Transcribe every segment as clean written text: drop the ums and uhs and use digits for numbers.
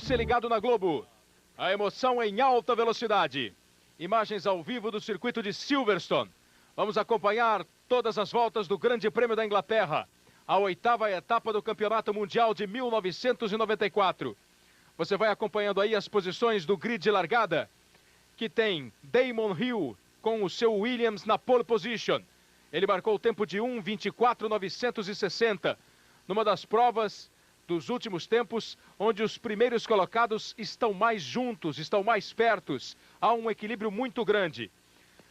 você ligado na Globo. A emoção em alta velocidade. Imagens ao vivo do circuito de Silverstone. Vamos acompanhar todas as voltas do Grande Prêmio da Inglaterra. A 8ª etapa do Campeonato Mundial de 1994. Você vai acompanhando aí as posições do grid de largada, que tem Damon Hill com o seu Williams na pole position. Ele marcou o tempo de 1:24.960, numa das provas dos últimos tempos, onde os primeiros colocados estão mais juntos, estão mais pertos. Há um equilíbrio muito grande.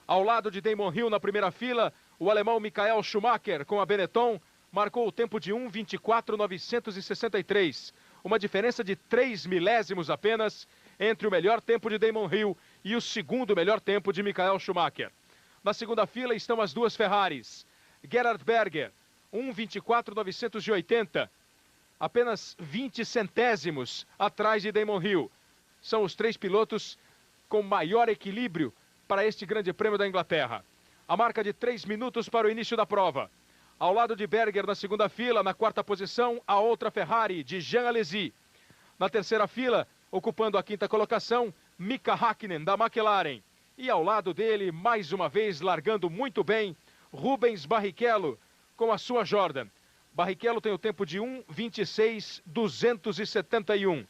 Ao lado de Damon Hill na primeira fila, o alemão Michael Schumacher com a Benetton marcou o tempo de 1:24.963. Uma diferença de 3 milésimos apenas entre o melhor tempo de Damon Hill e o segundo melhor tempo de Michael Schumacher. Na segunda fila estão as duas Ferraris. Gerhard Berger, 1:24.980. Apenas 20 centésimos atrás de Damon Hill. São os três pilotos com maior equilíbrio para este Grande Prêmio da Inglaterra. A marca de 3 minutos para o início da prova. Ao lado de Berger na segunda fila, na quarta posição, a outra Ferrari de Jean Alesi. Na terceira fila, ocupando a quinta colocação, Mika Häkkinen da McLaren. E ao lado dele, mais uma vez, largando muito bem, Rubens Barrichello com a sua Jordan. Barrichello tem o tempo de 1:26.271.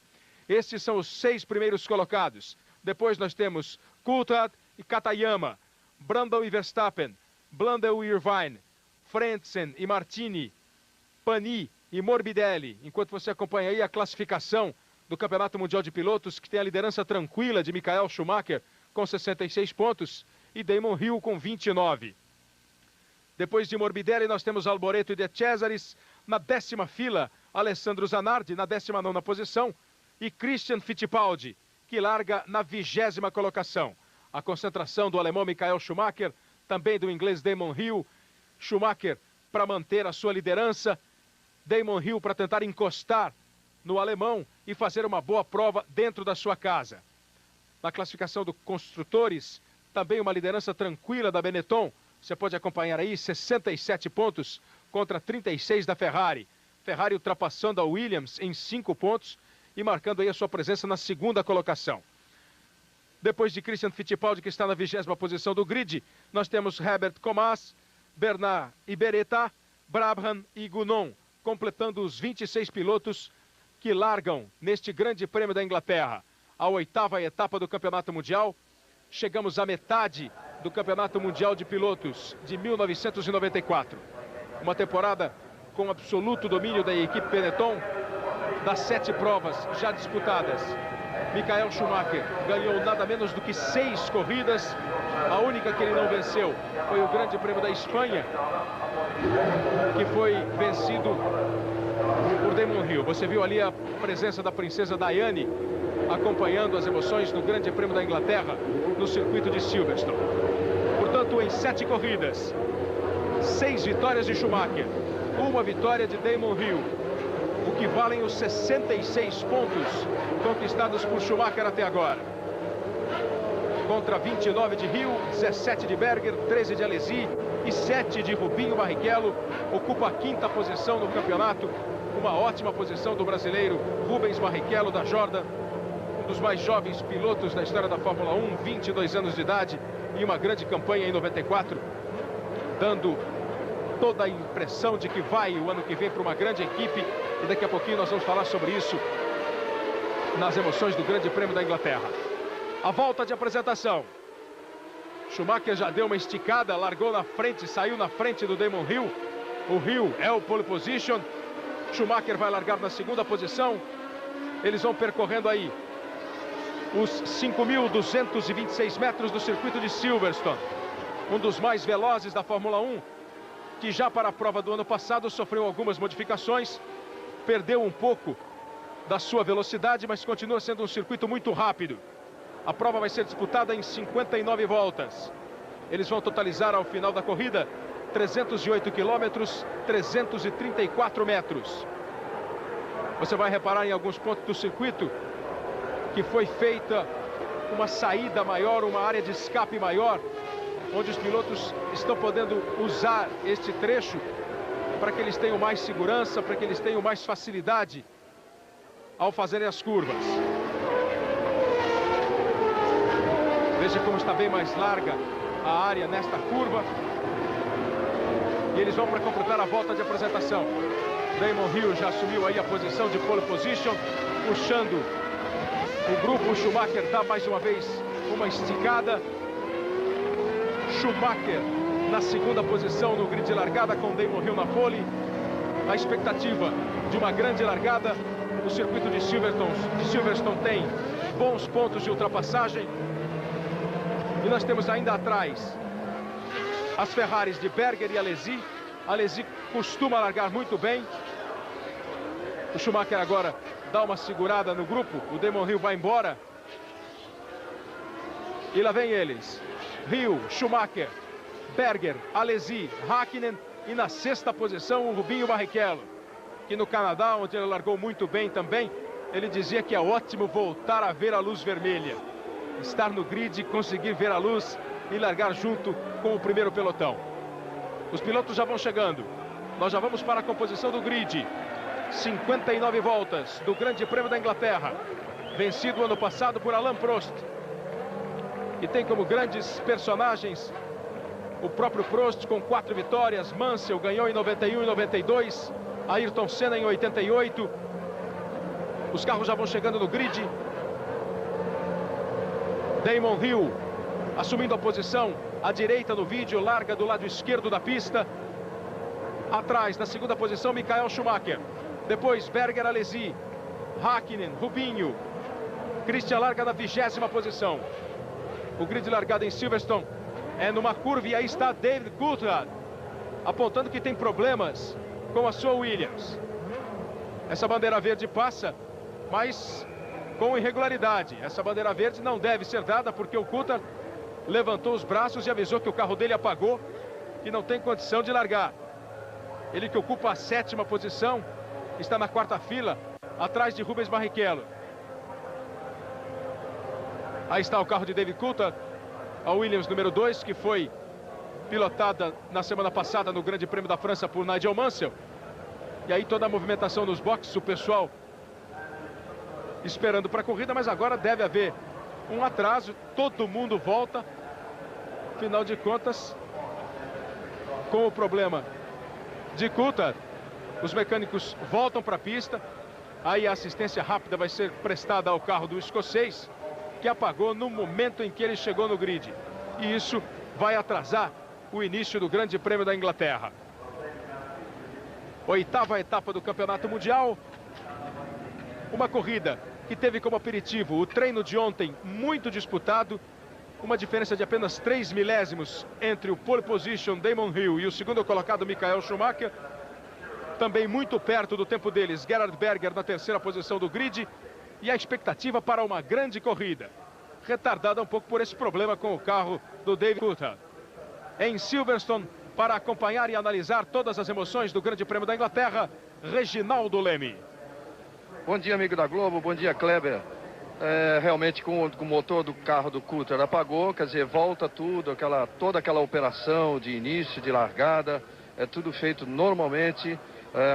Estes são os 6 primeiros colocados. Depois nós temos Coulthard e Katayama, Brundle e Verstappen, Blundell e Irvine, Frentzen e Martini, Pani e Morbidelli. Enquanto você acompanha aí a classificação do Campeonato Mundial de Pilotos, que tem a liderança tranquila de Michael Schumacher com 66 pontos e Damon Hill com 29. Depois de Morbidelli, nós temos Alboreto e De Cesaris. Na 10ª fila, Alessandro Zanardi, na 19ª posição. E Christian Fittipaldi, que larga na 20ª colocação. A concentração do alemão Michael Schumacher, também do inglês Damon Hill. Schumacher para manter a sua liderança. Damon Hill para tentar encostar no alemão e fazer uma boa prova dentro da sua casa. Na classificação dos construtores, também uma liderança tranquila da Benetton. Você pode acompanhar aí 67 pontos contra 36 da Ferrari. Ferrari ultrapassando a Williams em 5 pontos e marcando aí a sua presença na segunda colocação. Depois de Christian Fittipaldi, que está na 20ª posição do grid, nós temos Herbert Comas, Bernard Ibereta, Brabham e Gounon, completando os 26 pilotos que largam neste Grande Prêmio da Inglaterra. A 8ª etapa do Campeonato Mundial. Chegamos à metade do Campeonato Mundial de Pilotos de 1994. Uma temporada com absoluto domínio da equipe Benetton. Das 7 provas já disputadas, Michael Schumacher ganhou nada menos do que 6 corridas. A única que ele não venceu foi o Grande Prêmio da Espanha, que foi vencido por Damon Hill. Você viu ali a presença da princesa Diane acompanhando as emoções do Grande Prêmio da Inglaterra no circuito de Silverstone. Portanto, em 7 corridas, 6 vitórias de Schumacher, 1 vitória de Damon Hill, o que valem os 66 pontos conquistados por Schumacher até agora. Contra 29 de Hill, 17 de Berger, 13 de Alesi e 7 de Rubinho Barrichello. Ocupa a 5ª posição no campeonato. Uma ótima posição do brasileiro Rubens Barrichello da Jordan. Um dos mais jovens pilotos da história da Fórmula 1, 22 anos de idade e uma grande campanha em 94, dando toda a impressão de que vai o ano que vem para uma grande equipe. E daqui a pouquinho nós vamos falar sobre isso nas emoções do Grande Prêmio da Inglaterra. A volta de apresentação. Schumacher já deu uma esticada, largou na frente, saiu na frente do Damon Hill. O Hill é o pole position. Schumacher vai largar na segunda posição. Eles vão percorrendo aí os 5.226 metros do circuito de Silverstone. Um dos mais velozes da Fórmula 1, que já para a prova do ano passado sofreu algumas modificações. Perdeu um pouco da sua velocidade, mas continua sendo um circuito muito rápido. A prova vai ser disputada em 59 voltas. Eles vão totalizar ao final da corrida 308 quilômetros, 334 metros. Você vai reparar em alguns pontos do circuito que foi feita uma saída maior, uma área de escape maior, onde os pilotos estão podendo usar este trecho para que eles tenham mais segurança, para que eles tenham mais facilidade ao fazerem as curvas. Veja como está bem mais larga a área nesta curva. E eles vão para completar a volta de apresentação. Damon Hill já assumiu aí a posição de pole position, puxando o grupo. O Schumacher dá mais uma vez uma esticada. Schumacher na segunda posição no grid de largada, com Damon Hill na pole. A expectativa de uma grande largada. O circuito de Silverstone tem bons pontos de ultrapassagem. E nós temos ainda atrás as Ferraris de Berger e Alesi. Alesi costuma largar muito bem. O Schumacher agora dá uma segurada no grupo. O Damon Hill vai embora. E lá vem eles. Hill, Schumacher, Berger, Alesi, Häkkinen. E na sexta posição o Rubinho Barrichello, que no Canadá, onde ele largou muito bem também, ele dizia que é ótimo voltar a ver a luz vermelha. Estar no grid, conseguir ver a luz e largar junto com o primeiro pelotão. Os pilotos já vão chegando. Nós já vamos para a composição do grid. 59 voltas do Grande Prêmio da Inglaterra. Vencido ano passado por Alain Prost. E tem como grandes personagens o próprio Prost com 4 vitórias. Mansell ganhou em 91 e 92. Ayrton Senna em 88. Os carros já vão chegando no grid. Damon Hill assumindo a posição à direita no vídeo, larga do lado esquerdo da pista. Atrás, na segunda posição, Michael Schumacher. Depois, Berger, Alesi, Häkkinen, Rubinho. Christian larga na 20ª posição. O grid de largada em Silverstone é numa curva e aí está David Coulthard, apontando que tem problemas com a sua Williams. Essa bandeira verde passa, mas com irregularidade. Essa bandeira verde não deve ser dada porque o Coulthard levantou os braços e avisou que o carro dele apagou e não tem condição de largar. Ele, que ocupa a 7ª posição, está na 4ª fila, atrás de Rubens Barrichello. Aí está o carro de David Coulthard, a Williams número 2, que foi pilotada na semana passada no Grande Prêmio da França por Nigel Mansell. E aí toda a movimentação nos boxes, o pessoal esperando para a corrida, mas agora deve haver um atraso, todo mundo volta. Afinal de contas, com o problema de Coulthard, os mecânicos voltam para a pista. Aí a assistência rápida vai ser prestada ao carro do escocês, que apagou no momento em que ele chegou no grid. E isso vai atrasar o início do Grande Prêmio da Inglaterra. 8ª etapa do Campeonato Mundial. Uma corrida que teve como aperitivo o treino de ontem muito disputado. Uma diferença de apenas 3 milésimos entre o pole position Damon Hill e o segundo colocado Michael Schumacher. Também muito perto do tempo deles, Gerhard Berger na 3ª posição do grid. E a expectativa para uma grande corrida, retardada um pouco por esse problema com o carro do David Coulthard. Em Silverstone, para acompanhar e analisar todas as emoções do Grande Prêmio da Inglaterra, Reginaldo Leme. Bom dia, amigo da Globo, bom dia, Kleber. Realmente com o motor do carro do Coulthard apagou, quer dizer, volta tudo, toda aquela operação de início, de largada, é tudo feito normalmente.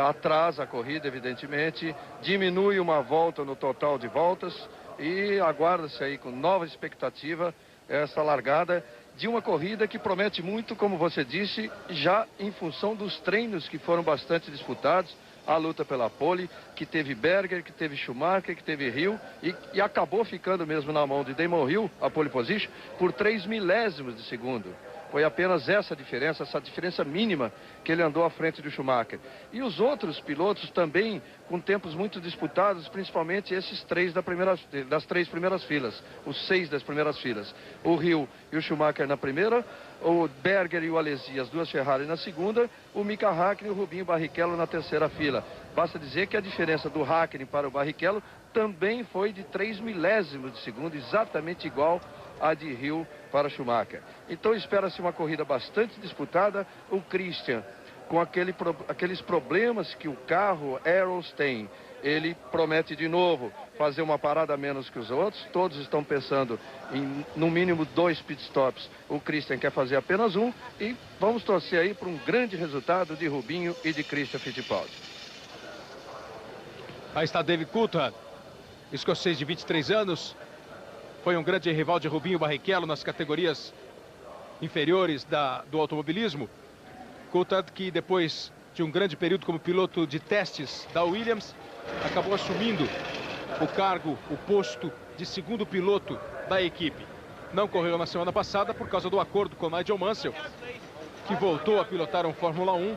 Atrasa a corrida, evidentemente, diminui uma volta no total de voltas e aguarda-se aí com nova expectativa essa largada de uma corrida que promete muito, como você disse, já em função dos treinos que foram bastante disputados, a luta pela pole, que teve Berger, que teve Schumacher, que teve Hill e acabou ficando mesmo na mão de Damon Hill, a pole position, por 3 milésimos de segundo. Foi apenas essa diferença mínima que ele andou à frente do Schumacher. E os outros pilotos também com tempos muito disputados, principalmente esses 3 das 3 primeiras filas, os 6 das primeiras filas. O Hill e o Schumacher na primeira, o Berger e o Alesi, as 2 Ferrari na segunda, o Mika Häkkinen e o Rubinho Barrichello na 3ª fila. Basta dizer que a diferença do Häkkinen para o Barrichello também foi de 3 milésimos de segundo, exatamente igual a de Hill para Schumacher. Então espera-se uma corrida bastante disputada. O Christian, com aqueles problemas que o carro Arrows tem, ele promete de novo fazer uma parada a menos que os outros. Todos estão pensando em no mínimo 2 pitstops. O Christian quer fazer apenas um e vamos torcer aí para um grande resultado de Rubinho e de Christian Fittipaldi. Aí está David Coulthard escocês de 23 anos. Foi um grande rival de Rubinho Barrichello nas categorias inferiores do automobilismo. Coulthard, que depois de um grande período como piloto de testes da Williams, acabou assumindo o cargo, o posto de segundo piloto da equipe. Não correu na semana passada por causa do acordo com Nigel Mansell, que voltou a pilotar um Fórmula 1,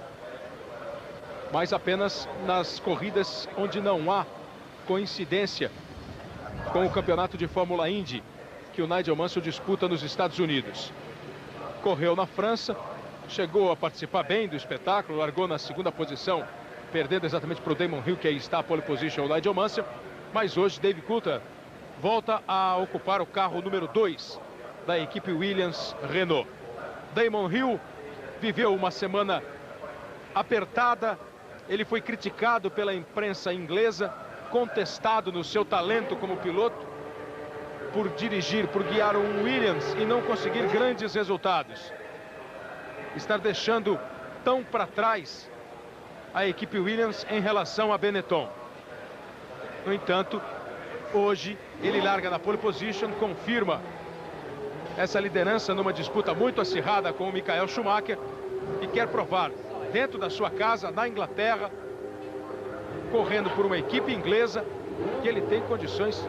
mas apenas nas corridas onde não há coincidência com o campeonato de Fórmula Indy, que o Nigel Mansell disputa nos Estados Unidos. Correu na França, chegou a participar bem do espetáculo, largou na segunda posição, perdendo exatamente para o Damon Hill, que aí está a pole position, o Nigel Mansell. Mas hoje, Dave Coulthard volta a ocupar o carro número 2 da equipe Williams-Renault. Damon Hill viveu uma semana apertada, ele foi criticado pela imprensa inglesa, contestado no seu talento como piloto, por dirigir, por guiar um Williams e não conseguir grandes resultados. Estar deixando tão para trás a equipe Williams em relação a Benetton. No entanto, hoje ele larga na pole position, confirma essa liderança numa disputa muito acirrada com o Michael Schumacher e quer provar dentro da sua casa, na Inglaterra, correndo por uma equipe inglesa, que ele tem condições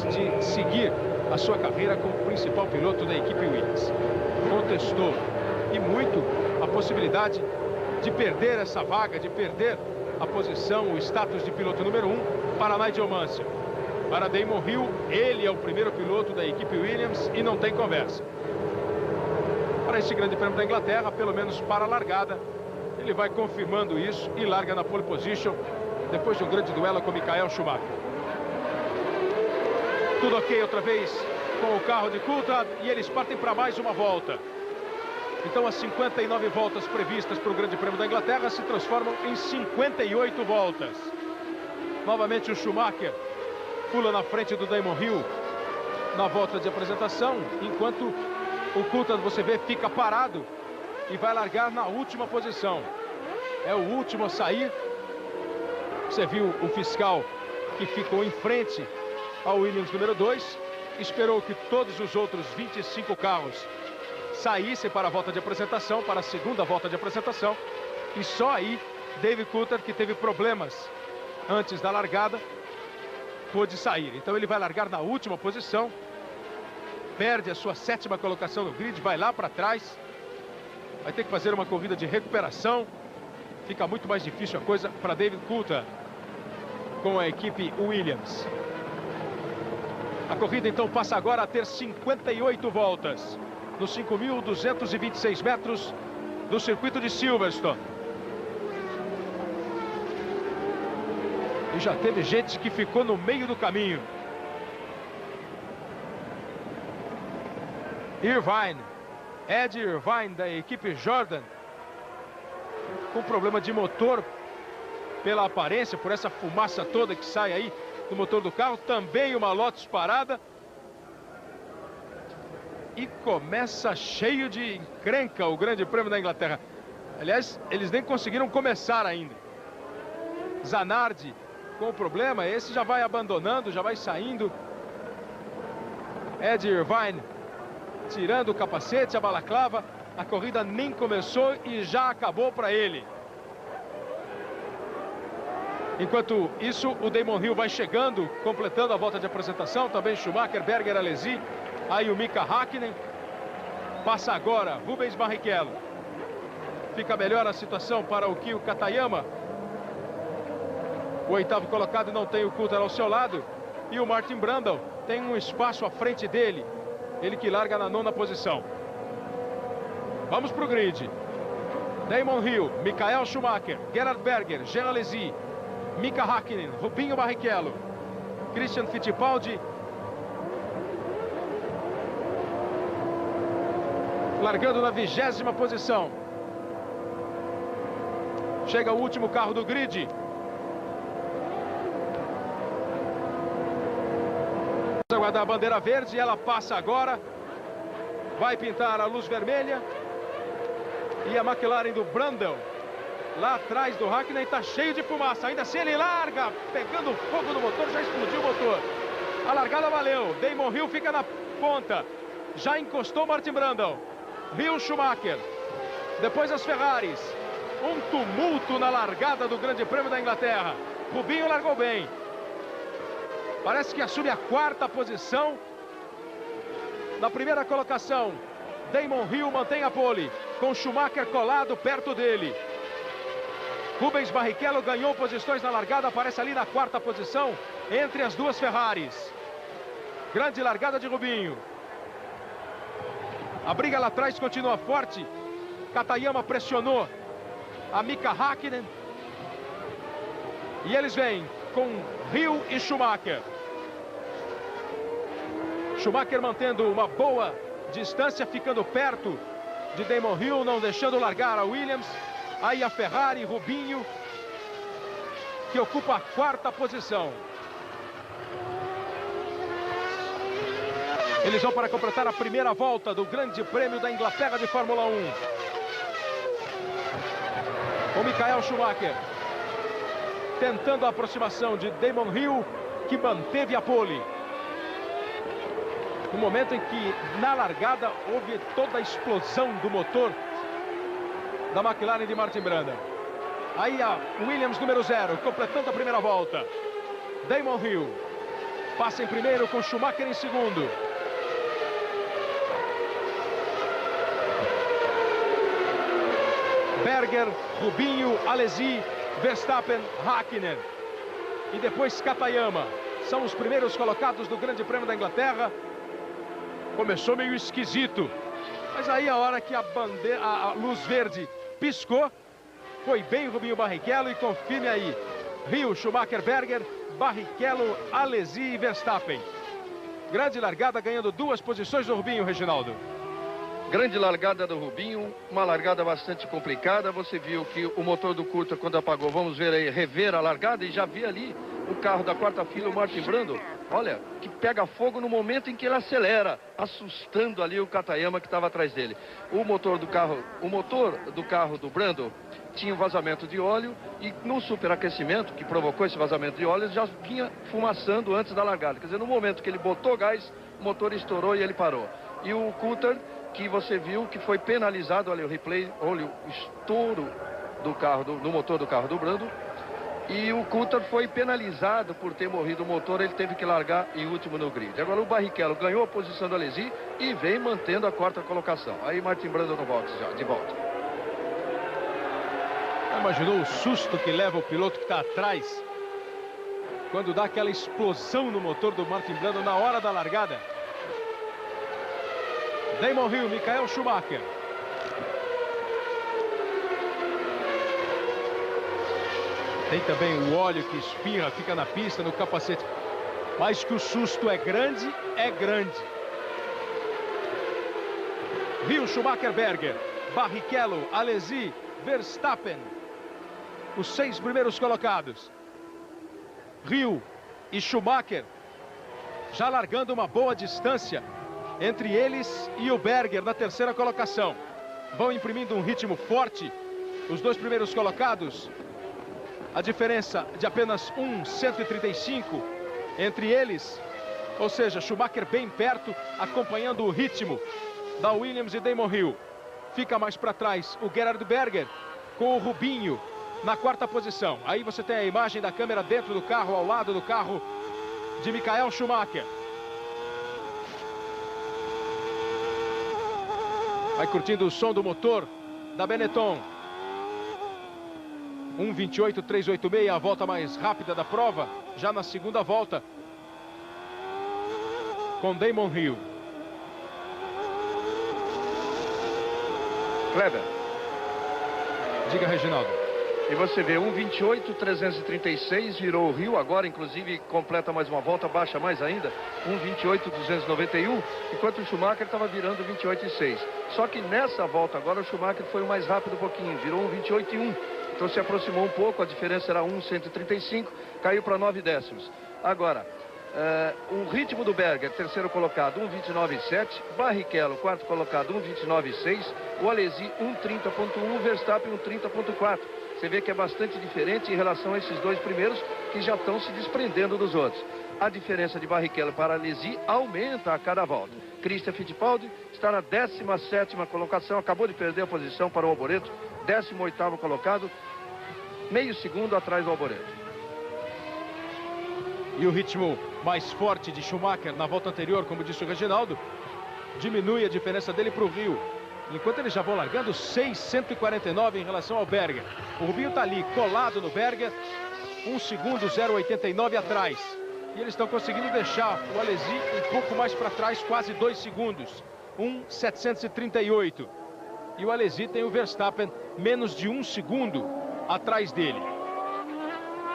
de seguir a sua carreira como principal piloto da equipe Williams. Contestou e muito a possibilidade de perder essa vaga, de perder a posição, o status de piloto número 1 para Nigel Mansell. Para Damon Hill, ele é o primeiro piloto da equipe Williams e não tem conversa. Para esse grande prêmio da Inglaterra, pelo menos para a largada, ele vai confirmando isso e larga na pole position depois de um grande duelo com Michael Schumacher. Tudo ok outra vez com o carro de Coulthard e eles partem para mais uma volta. Então as 59 voltas previstas para o Grande Prêmio da Inglaterra se transformam em 58 voltas. Novamente o Schumacher pula na frente do Damon Hill na volta de apresentação, enquanto o Coulthard, você vê, fica parado e vai largar na última posição. É o último a sair. Você viu o fiscal que ficou em frente ao Williams número 2, esperou que todos os outros 25 carros saíssem para a volta de apresentação, para a segunda volta de apresentação, e só aí Dave Coulthard, que teve problemas antes da largada, pôde sair. Então ele vai largar na última posição, perde a sua 7ª colocação no grid, vai lá para trás, vai ter que fazer uma corrida de recuperação, fica muito mais difícil a coisa para David Coulthard com a equipe Williams. A corrida então passa agora a ter 58 voltas nos 5.226 metros do circuito de Silverstone. E já teve gente que ficou no meio do caminho. Irvine, Ed Irvine da equipe Jordan, com problema de motor pela aparência, por essa fumaça toda que sai aí do motor do carro. Também uma Lotus parada. E começa cheio de encrenca o Grande Prêmio da Inglaterra. Aliás, eles nem conseguiram começar ainda. Zanardi com o problema, esse já vai abandonando, já vai saindo. Ed Irvine tirando o capacete, a balaclava. A corrida nem começou e já acabou para ele. Enquanto isso, o Damon Hill vai chegando, completando a volta de apresentação. Também Schumacher, Berger, Alesi, aí o Mika Häkkinen. Passa agora Rubens Barrichello. Fica melhor a situação para o Kyo Katayama. O 8º colocado não tem o Coulthard ao seu lado. E o Martin Brundle tem um espaço à frente dele. Ele que larga na 9ª posição. Vamos para o grid. Damon Hill, Michael Schumacher, Gerhard Berger, Jean Alesi, Mika Häkkinen, Rubinho Barrichello, Christian Fittipaldi. Largando na 20ª posição. Chega o último carro do grid. Vamos aguardar a bandeira verde, ela passa agora. Vai pintar a luz vermelha. E a McLaren do Brundle lá atrás do Hakkinen está cheio de fumaça. Ainda assim ele larga, pegando fogo no motor, já explodiu o motor. A largada valeu. Damon Hill fica na ponta. Já encostou Martin Brundle. Hill, Schumacher. Depois as Ferraris. Um tumulto na largada do Grande Prêmio da Inglaterra. Rubinho largou bem. Parece que assume a quarta posição. Na primeira colocação, Damon Hill mantém a pole, com Schumacher colado perto dele. Rubens Barrichello ganhou posições na largada, aparece ali na quarta posição, entre as duas Ferraris. Grande largada de Rubinho. A briga lá atrás continua forte. Katayama pressionou a Mika Hakkinen. E eles vêm com Hill e Schumacher. Schumacher mantendo uma boa distância, ficando perto de Damon Hill, não deixando largar a Williams. Aí a Ferrari, Rubinho, que ocupa a quarta posição. Eles vão para completar a primeira volta do Grande Prêmio da Inglaterra de Fórmula 1. O Michael Schumacher tentando a aproximação de Damon Hill, que manteve a pole. No momento em que, na largada, houve toda a explosão do motor da McLaren de Martin Brundle. Aí a Williams número 0, completando a primeira volta. Damon Hill passa em primeiro com Schumacher em segundo. Berger, Rubinho, Alesi, Verstappen, Hakkinen. E depois Katayama. São os primeiros colocados do Grande Prêmio da Inglaterra. Começou meio esquisito, mas aí a hora que a luz verde piscou, foi bem Rubinho Barrichello. E confirme aí, Hill, Schumacher, Berger, Barrichello, Alesi e Verstappen. Grande largada, ganhando 2 posições do Rubinho, Reginaldo. Grande largada do Rubinho, uma largada bastante complicada. Você viu que o motor do Coulthard, quando apagou, vamos ver aí, rever a largada, e já vi ali o carro da quarta fila, o Martin Brundle, olha, que pega fogo no momento em que ele acelera, assustando ali o Katayama que estava atrás dele. O motor do carro do Brundle tinha um vazamento de óleo, e no superaquecimento que provocou esse vazamento de óleo, já vinha fumaçando antes da largada. Quer dizer, no momento que ele botou gás, o motor estourou e ele parou. E o Coulthard, que você viu que foi penalizado, olha o replay, olha o estouro do carro, do motor do carro do Brundle. E o Coulthard foi penalizado por ter morrido o motor, ele teve que largar em último no grid. Agora o Barrichello ganhou a posição do Alesi e vem mantendo a quarta colocação. Aí Martin Brundle no box já, de volta. Imaginou o susto que leva o piloto que está atrás quando dá aquela explosão no motor do Martin Brundle na hora da largada? Damon Hill, Michael Schumacher. Tem também o óleo que espirra, fica na pista, no capacete. Mas que o susto é grande, é grande. Hill, Schumacher, Berger, Barrichello, Alesi, Verstappen. Os 6 primeiros colocados. Hill e Schumacher já largando uma boa distância entre eles e o Berger na terceira colocação. Vão imprimindo um ritmo forte os 2 primeiros colocados. A diferença de apenas 1,135 entre eles. Ou seja, Schumacher bem perto, acompanhando o ritmo da Williams e Damon Hill. Fica mais para trás o Gerhard Berger com o Rubinho na quarta posição. Aí você tem a imagem da câmera dentro do carro, ao lado do carro de Michael Schumacher. Vai curtindo o som do motor da Benetton. 1:28.386, a volta mais rápida da prova, já na segunda volta, com Damon Hill. Kleber. Diga, Reginaldo. E você vê 1:28.336, virou o Hill, agora inclusive completa mais uma volta, baixa mais ainda, 1:28.291, enquanto o Schumacher estava virando 28.6. Só que nessa volta agora o Schumacher foi o mais rápido um pouquinho, virou 1:28.1. Então se aproximou um pouco, a diferença era 1,135, caiu para 9 décimos. Agora, o ritmo do Berger, terceiro colocado, 1:29.7, Barrichello, quarto colocado, 1:29.6, o Alesi, 1:30.1, Verstappen, 1:30.4. Você vê que é bastante diferente em relação a esses dois primeiros que já estão se desprendendo dos outros. A diferença de Barrichello para Alesi aumenta a cada volta. Christian Fittipaldi está na 17ª colocação, acabou de perder a posição para o Alboreto, 18º colocado, meio segundo atrás do Alboreto. E o ritmo mais forte de Schumacher na volta anterior, como disse o Reginaldo, diminui a diferença dele para o Rio. Enquanto eles já vão largando 649 em relação ao Berger. O Rubinho está ali colado no Berger, 1 segundo 0,89 atrás. E eles estão conseguindo deixar o Alesi um pouco mais para trás, quase 2 segundos. 1,738. E o Alesi tem o Verstappen menos de 1 segundo atrás dele.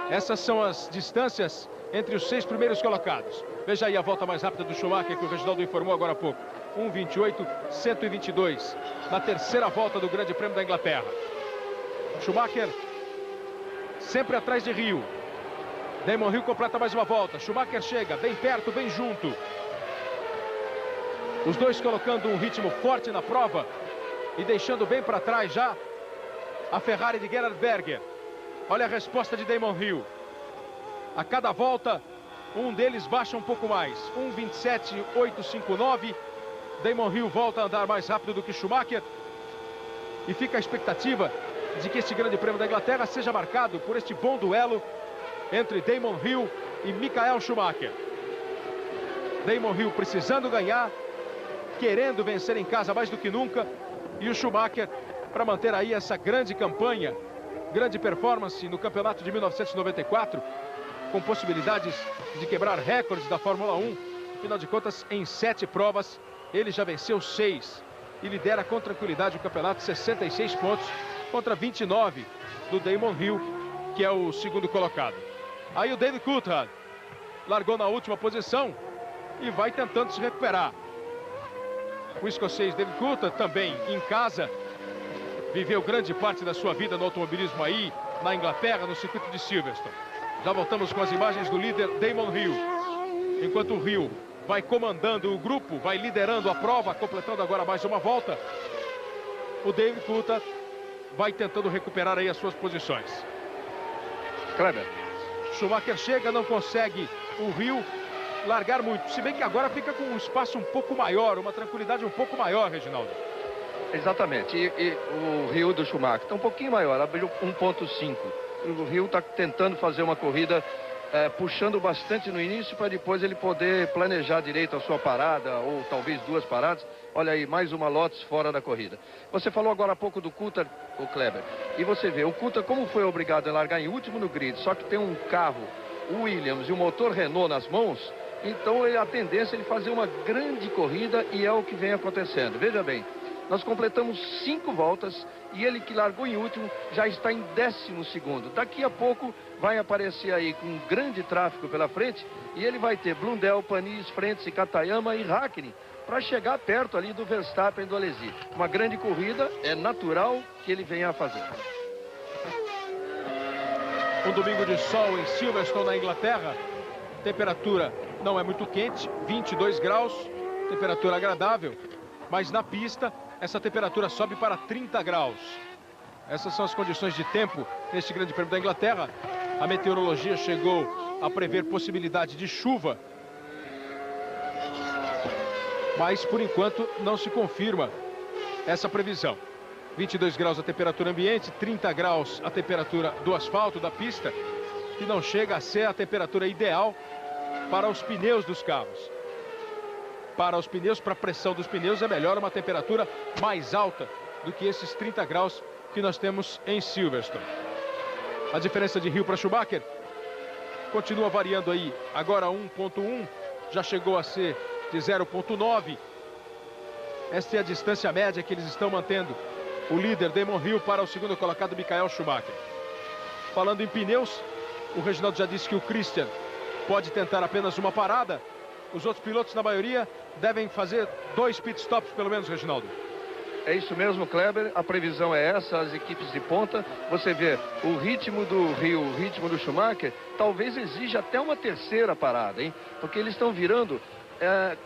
Essas são as distâncias entre os 6 primeiros colocados. Veja aí a volta mais rápida do Schumacher, que o Reginaldo informou agora há pouco. 1,28,122. Na terceira volta do Grande Prêmio da Inglaterra. Schumacher sempre atrás de Rio. Damon Hill completa mais uma volta. Schumacher chega bem perto, bem junto. Os dois colocando um ritmo forte na prova e deixando bem para trás já a Ferrari de Gerhard Berger. Olha a resposta de Damon Hill. A cada volta, um deles baixa um pouco mais. 1,27,859. Damon Hill volta a andar mais rápido do que Schumacher. E fica a expectativa de que este Grande Prêmio da Inglaterra seja marcado por este bom duelo entre Damon Hill e Michael Schumacher. Damon Hill precisando ganhar, querendo vencer em casa mais do que nunca. E o Schumacher para manter aí essa grande campanha, grande performance no campeonato de 1994, com possibilidades de quebrar recordes da Fórmula 1. Afinal de contas, em 7 provas, ele já venceu 6 e lidera com tranquilidade o campeonato, 66 pontos contra 29 do Damon Hill, que é o segundo colocado. Aí o David Coulthard largou na última posição e vai tentando se recuperar. O escocês David Coulthard também em casa, viveu grande parte da sua vida no automobilismo aí, na Inglaterra, no circuito de Silverstone. Já voltamos com as imagens do líder Damon Hill. Enquanto o Hill vai comandando o grupo, vai liderando a prova, completando agora mais uma volta, o David Coulthard vai tentando recuperar aí as suas posições. Kleber. Schumacher chega, não consegue o Hill largar muito. Se bem que agora fica com um espaço um pouco maior, uma tranquilidade um pouco maior, Reginaldo. Exatamente. E o Rio do Schumacher está um pouquinho maior, abriu 1,5. O Rio está tentando fazer uma corrida puxando bastante no início para depois ele poder planejar direito a sua parada ou talvez 2 paradas. Olha aí, mais uma Lotus fora da corrida. Você falou agora há pouco do Coulthard, o Kleber. E você vê, o Coulthard como foi obrigado a largar em último no grid, só que tem um carro Williams e um motor Renault nas mãos, então a tendência é ele fazer uma grande corrida e é o que vem acontecendo. Veja bem, nós completamos 5 voltas e ele que largou em último já está em 12º. Daqui a pouco vai aparecer aí com um grande tráfego pela frente e ele vai ter Blundell, Panis, Frentzen, Katayama e Hakkinen para chegar perto ali do Verstappen e do Alesi. Uma grande corrida, é natural que ele venha a fazer. Um domingo de sol em Silverstone, na Inglaterra. Temperatura não é muito quente, 22 graus, temperatura agradável, mas na pista essa temperatura sobe para 30 graus. Essas são as condições de tempo neste Grande Prêmio da Inglaterra. A meteorologia chegou a prever possibilidade de chuva, mas por enquanto não se confirma essa previsão. 22 graus a temperatura ambiente, 30 graus a temperatura do asfalto, da pista, que não chega a ser a temperatura ideal para os pneus dos carros. Para os pneus, para a pressão dos pneus, é melhor uma temperatura mais alta do que esses 30 graus que nós temos em Silverstone. A diferença de Hill para Schumacher continua variando aí. Agora 1,1, já chegou a ser de 0,9. Esta é a distância média que eles estão mantendo. O líder Damon Hill para o segundo colocado Michael Schumacher. Falando em pneus, o Reginaldo já disse que o Christian pode tentar apenas uma parada. Os outros pilotos, na maioria, devem fazer 2 pitstops pelo menos, Reginaldo. É isso mesmo, Kleber. A previsão é essa, as equipes de ponta. Você vê o ritmo do Rio, o ritmo do Schumacher, talvez exija até uma 3ª parada, hein? Porque eles estão virando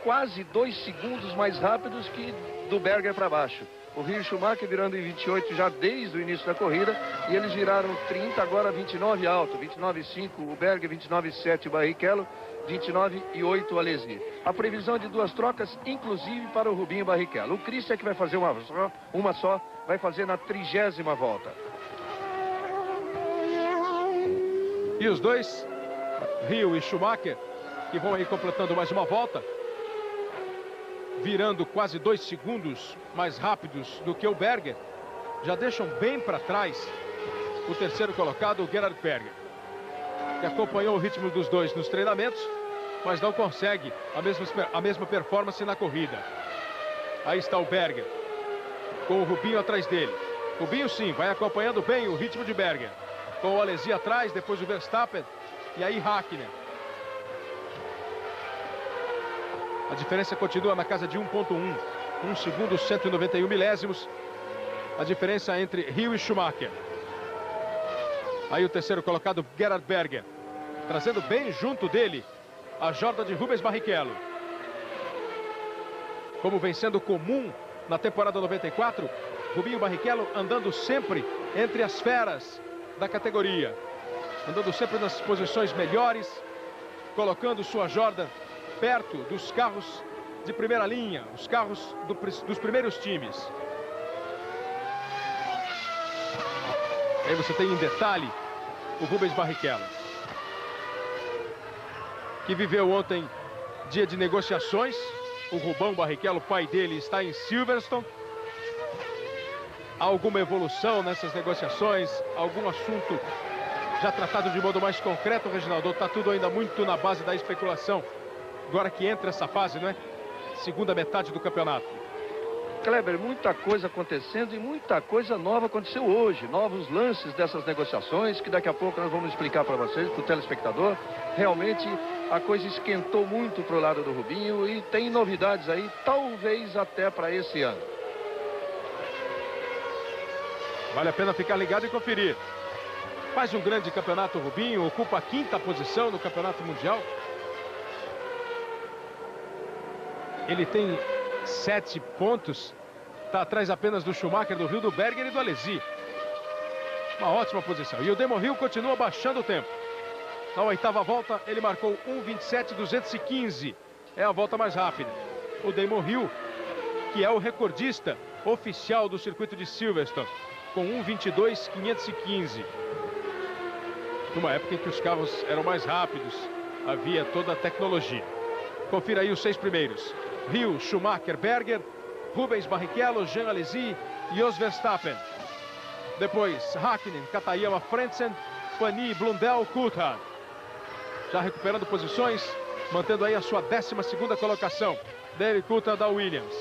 quase 2 segundos mais rápidos que do Berger para baixo. O Rio Schumacher virando em 28 já desde o início da corrida. E eles viraram 30, agora 29 alto. 29,5 o Berger, 29,7 o Barrichello, 29,8 o Alesi. A previsão de 2 trocas, inclusive para o Rubinho Barrichello. O Christian que vai fazer uma só, vai fazer na 30ª volta. E os dois, Rio e Schumacher, que vão aí completando mais uma volta, virando quase 2 segundos mais rápidos do que o Berger, já deixam bem para trás o terceiro colocado, o Gerhard Berger, que acompanhou o ritmo dos dois nos treinamentos, mas não consegue a mesma performance na corrida. Aí está o Berger, com o Rubinho atrás dele. Rubinho sim, vai acompanhando bem o ritmo de Berger, com o Alesi atrás, depois o Verstappen e aí Hakkinen. A diferença continua na casa de 1,1. 1 segundo, 191 milésimos. A diferença entre Rio e Schumacher. Aí o terceiro colocado, Gerhard Berger, trazendo bem junto dele a Jordan de Rubens Barrichello. Como vem sendo comum na temporada 94, Rubinho Barrichello andando sempre entre as feras da categoria. Andando sempre nas posições melhores, colocando sua Jordan perto dos carros de primeira linha, os carros dos primeiros times. Aí você tem em detalhe o Rubens Barrichello, que viveu ontem dia de negociações. O Rubão Barrichello, pai dele, está em Silverstone. Há alguma evolução nessas negociações? Algum assunto já tratado de modo mais concreto, Reginaldo? Está tudo ainda muito na base da especulação. Agora que entra essa fase, não é? Segunda metade do campeonato. Kleber, muita coisa acontecendo e muita coisa nova aconteceu hoje. Novos lances dessas negociações que daqui a pouco nós vamos explicar para vocês, para o telespectador. Realmente a coisa esquentou muito para o lado do Rubinho e tem novidades aí, talvez até para esse ano. Vale a pena ficar ligado e conferir. Faz um grande campeonato Rubinho, ocupa a 5ª posição no campeonato mundial. Ele tem 7 pontos, está atrás apenas do Schumacher, do Rio, do Berger e do Alesi. Uma ótima posição. E o Damon Hill continua baixando o tempo. Na 8ª volta, ele marcou 1:27.215. É a volta mais rápida. O Damon Hill, que é o recordista oficial do circuito de Silverstone, com 1:22.515. Numa época em que os carros eram mais rápidos, havia toda a tecnologia. Confira aí os 6 primeiros. Rio, Schumacher, Berger, Rubens Barrichello, Jean Alesi e Jos Verstappen. Depois, Hakkinen, Katayama, Frentzen, Panis, Blundell, Coulthard. Já recuperando posições, mantendo aí a sua 12ª colocação. David Coulthard da Williams,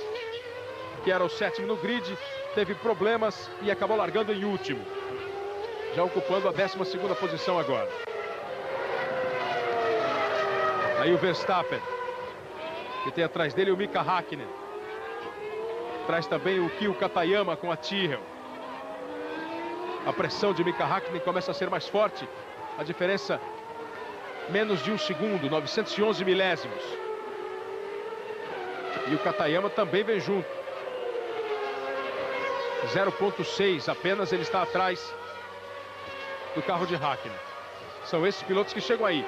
que era o 7º no grid, teve problemas e acabou largando em último. Já ocupando a 12ª posição agora. Aí o Verstappen, que tem atrás dele o Mika Hakkinen. Traz também o Kyo Katayama com a Tyrrell. A pressão de Mika Hakkinen começa a ser mais forte. A diferença, menos de 1 segundo, 911 milésimos. E o Katayama também vem junto. 0,6 apenas ele está atrás do carro de Hakkinen. São esses pilotos que chegam aí.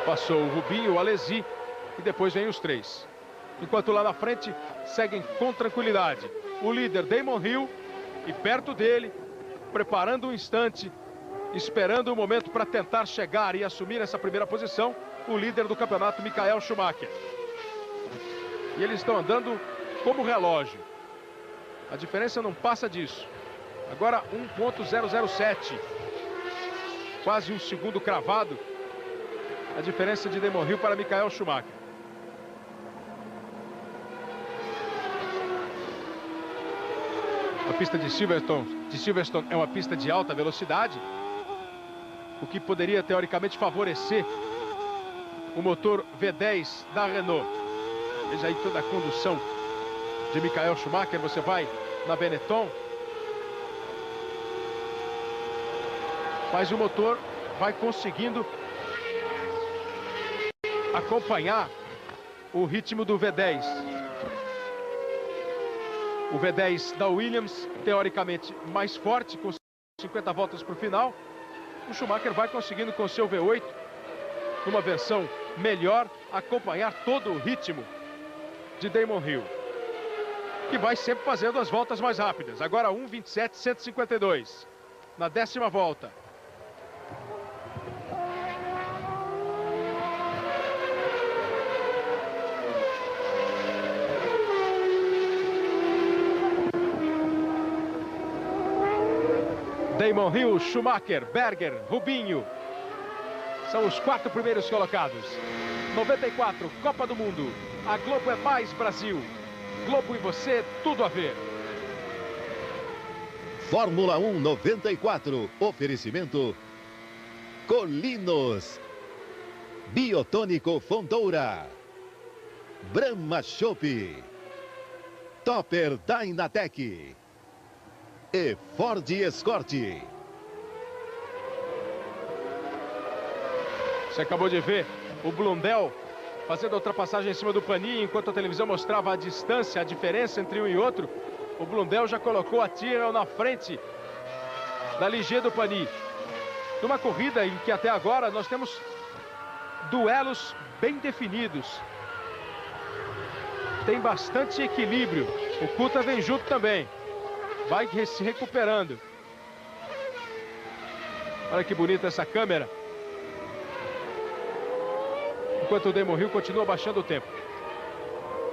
Passou o Rubinho, o Alesi e depois vem os 3. Enquanto lá na frente seguem com tranquilidade o líder Damon Hill e perto dele, preparando um instante, esperando o momento para tentar chegar e assumir essa primeira posição, o líder do campeonato, Michael Schumacher. E eles estão andando como relógio. A diferença não passa disso. Agora 1,007. Quase 1 segundo cravado. A diferença de Damon Hill para Michael Schumacher. A pista de Silverstone é uma pista de alta velocidade, o que poderia teoricamente favorecer o motor V10 da Renault. Veja aí toda a condução de Michael Schumacher. Você vai na Benetton, mas o motor vai conseguindo acompanhar o ritmo do V10. O V10 da Williams, teoricamente mais forte, com 50 voltas para o final. O Schumacher vai conseguindo com seu V8, numa versão melhor, acompanhar todo o ritmo de Damon Hill, que vai sempre fazendo as voltas mais rápidas. Agora 1:27.152 na 10ª volta. Damon Hill, Schumacher, Berger, Rubinho são os 4 primeiros colocados. 94, Copa do Mundo. A Globo é mais Brasil. Globo e você, tudo a ver. Fórmula 1 94. Oferecimento Colinos, Biotônico Fontoura, Brahma Chopp, Topper Dynatec e Ford Escort. Você acabou de ver o Blundell fazendo a ultrapassagem em cima do Panis, enquanto a televisão mostrava a distância, a diferença entre um e outro. O Blundell já colocou a Tyrrell na frente da Ligier do Panis. Numa corrida em que até agora nós temos duelos bem definidos. Tem bastante equilíbrio. O Coulthard vem junto também. Vai se recuperando. Olha que bonita essa câmera. Enquanto o Damon Hill continua baixando o tempo.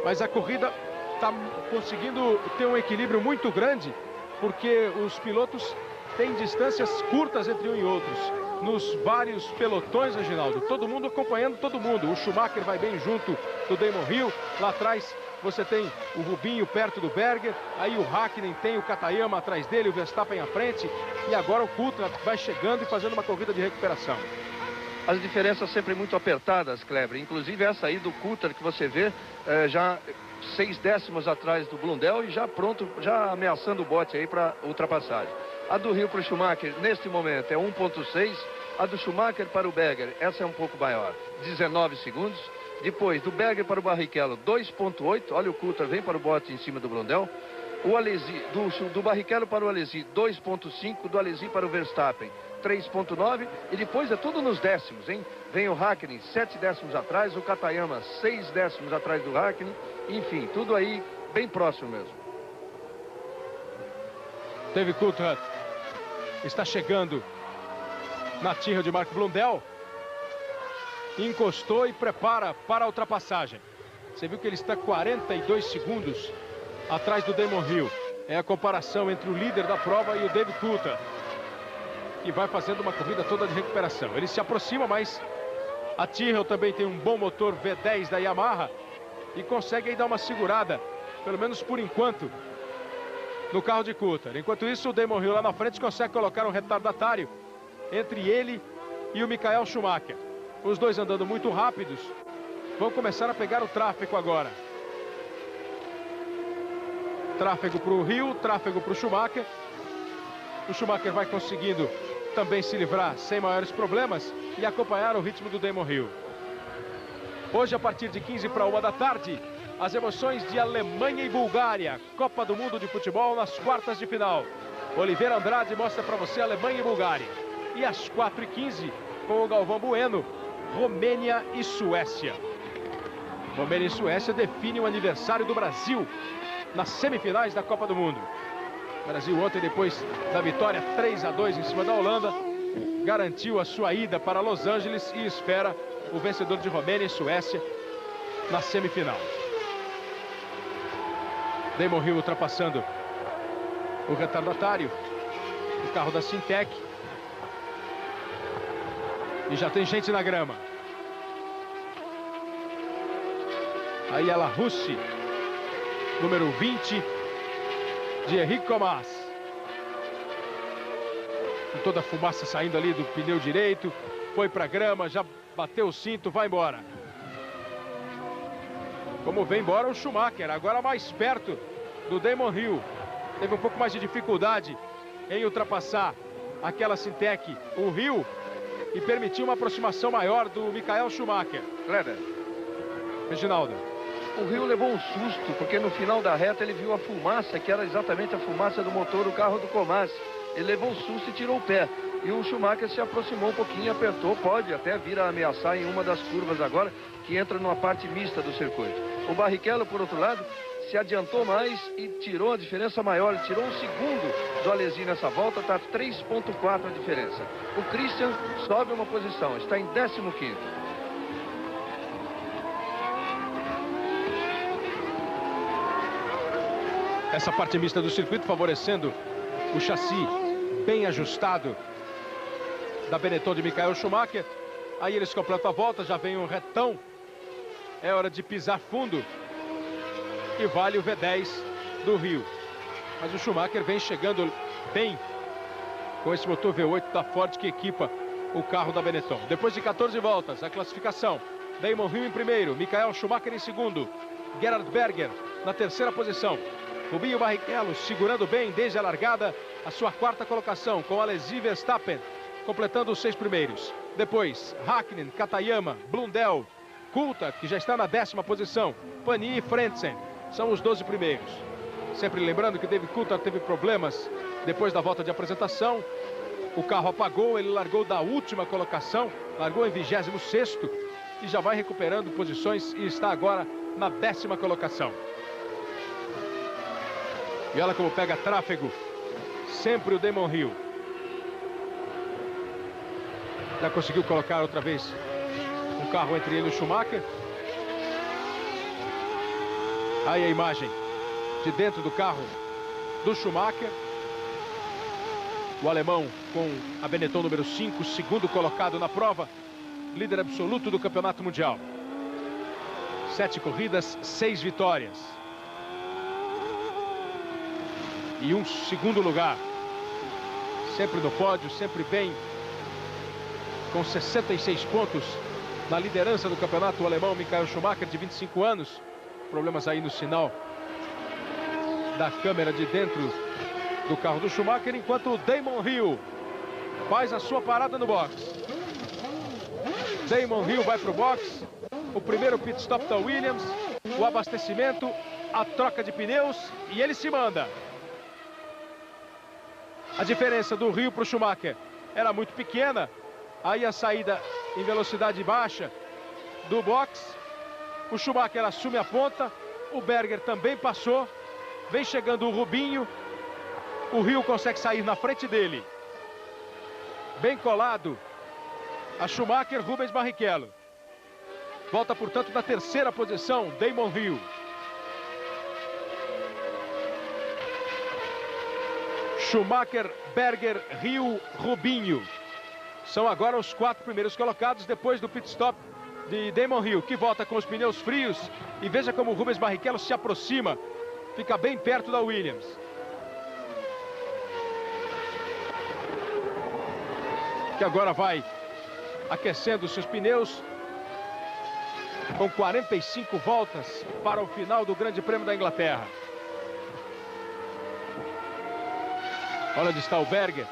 Mas a corrida está conseguindo ter um equilíbrio muito grande, porque os pilotos têm distâncias curtas entre um e outros. Nos vários pelotões, Reginaldo, todo mundo acompanhando todo mundo. O Schumacher vai bem junto do Damon Hill. Lá atrás você tem o Rubinho perto do Berger. Aí o Hakkinen tem o Katayama atrás dele, o Verstappen à frente. E agora o Coulthard vai chegando e fazendo uma corrida de recuperação. As diferenças sempre muito apertadas, Kleber. Inclusive essa aí do Coulthard que você vê já 6 décimos atrás do Blundell e já pronto, já ameaçando o bote aí para ultrapassagem. A do Hill para o Schumacher neste momento é 1.6. A do Schumacher para o Berger, essa é um pouco maior, 19 segundos. Depois do Berger para o Barrichello, 2.8. Olha o Coulthard, vem para o bote em cima do Blundell. O Alesi, do Barrichello para o Alesi, 2.5. Do Alesi para o Verstappen, 3.9. E depois é tudo nos décimos, hein? Vem o Hakkinen 7 décimos atrás, o Katayama 6 décimos atrás do Hakkinen. Enfim, tudo aí bem próximo mesmo. David Coulthard está chegando na Tyrrell de Mark Blundell. Encostou e prepara para a ultrapassagem. Você viu que ele está 42 segundos atrás do Damon Hill. É a comparação entre o líder da prova e o David Coulthard, que vai fazendo uma corrida toda de recuperação. Ele se aproxima, mas a Tyrrell também tem um bom motor V10 da Yamaha e consegue aí dar uma segurada, pelo menos por enquanto, no carro de Coulthard. Enquanto isso, o Damon Hill lá na frente consegue colocar um retardatário entre ele e o Michael Schumacher. Os dois andando muito rápidos, vão começar a pegar o tráfego agora. Tráfego para o Hill, tráfego para o Schumacher. O Schumacher vai conseguindo também se livrar sem maiores problemas e acompanhar o ritmo do Damon Hill. Hoje, a partir de 15 para 1 da tarde, as emoções de Alemanha e Bulgária. Copa do Mundo de Futebol nas quartas de final. Oliveira Andrade mostra para você Alemanha e Bulgária. E às 4h15, com o Galvão Bueno, Romênia e Suécia. Romênia e Suécia definem o aniversário do Brasil nas semifinais da Copa do Mundo. O Brasil ontem, depois da vitória 3-2 em cima da Holanda, garantiu a sua ida para Los Angeles e espera o vencedor de Romênia e Suécia na semifinal. Damon Hill ultrapassando o retardatário, o carro da Sintec. E já tem gente na grama. Aí ela Russi, número 20, de Henrique Comas. Com toda a fumaça saindo ali do pneu direito. Foi para a grama, já bateu o cinto, vai embora. Como vem embora o Schumacher, agora mais perto do Damon Hill. Teve um pouco mais de dificuldade em ultrapassar aquela Sintec, o Hill, e permitiu uma aproximação maior do Michael Schumacher. Kleber. Reginaldo. O Hill levou um susto, porque no final da reta ele viu a fumaça, que era exatamente a fumaça do motor do carro do Komássy. Ele levou um susto e tirou o pé. E o Schumacher se aproximou um pouquinho, apertou, pode até vir a ameaçar em uma das curvas agora, que entra numa parte mista do circuito. O Barrichello, por outro lado, se adiantou mais e tirou a diferença maior. Ele tirou um segundo do Alesi nessa volta, está 3,4 a diferença. O Christian sobe uma posição, está em 15º. Essa parte mista do circuito favorecendo o chassi bem ajustado da Benetton de Michael Schumacher. Aí eles completam a volta, já vem um retão. É hora de pisar fundo. E vale o V10 do Rio. Mas o Schumacher vem chegando bem com esse motor V8 da Ford que equipa o carro da Benetton. Depois de 14 voltas, a classificação. Damon Hill em primeiro, Michael Schumacher em segundo, Gerhard Berger na terceira posição. Rubinho Barrichello segurando bem desde a largada a sua quarta colocação, com Alesi e Verstappen completando os 6 primeiros. Depois, Hakkinen, Katayama, Blundell, Coulthard, que já está na 10ª posição, Panis e Frentzen são os 12 primeiros. Sempre lembrando que David Coulthard teve problemas depois da volta de apresentação. O carro apagou, ele largou da última colocação, largou em 26º e já vai recuperando posições e está agora na 10ª colocação. E olha como pega tráfego sempre o Damon Hill. Já conseguiu colocar outra vez um carro entre ele e o Schumacher. Aí a imagem de dentro do carro do Schumacher. O alemão com a Benetton número 5, segundo colocado na prova, líder absoluto do campeonato mundial. 7 corridas, 6 vitórias. E um segundo lugar. Sempre no pódio, sempre bem. Com 66 pontos na liderança do campeonato, o alemão Michael Schumacher, de 25 anos. Problemas aí no sinal da câmera de dentro do carro do Schumacher, enquanto o Damon Hill faz a sua parada no box. Damon Hill vai para o box. O primeiro pit stop da Williams, o abastecimento, a troca de pneus e ele se manda. A diferença do Hill para o Schumacher era muito pequena. Aí a saída em velocidade baixa do box. O Schumacher assume a ponta. O Berger também passou. Vem chegando o Rubinho. O Hill consegue sair na frente dele. Bem colado a Schumacher, Rubens Barrichello. Volta, portanto, na terceira posição, Damon Hill. Schumacher, Berger, Hill, Rubinho. São agora os 4 primeiros colocados depois do pit stop de Damon Hill, que volta com os pneus frios. E veja como o Rubens Barrichello se aproxima. Fica bem perto da Williams. Que agora vai aquecendo seus pneus. Com 45 voltas para o final do Grande Prêmio da Inglaterra. Olha onde está o Berger.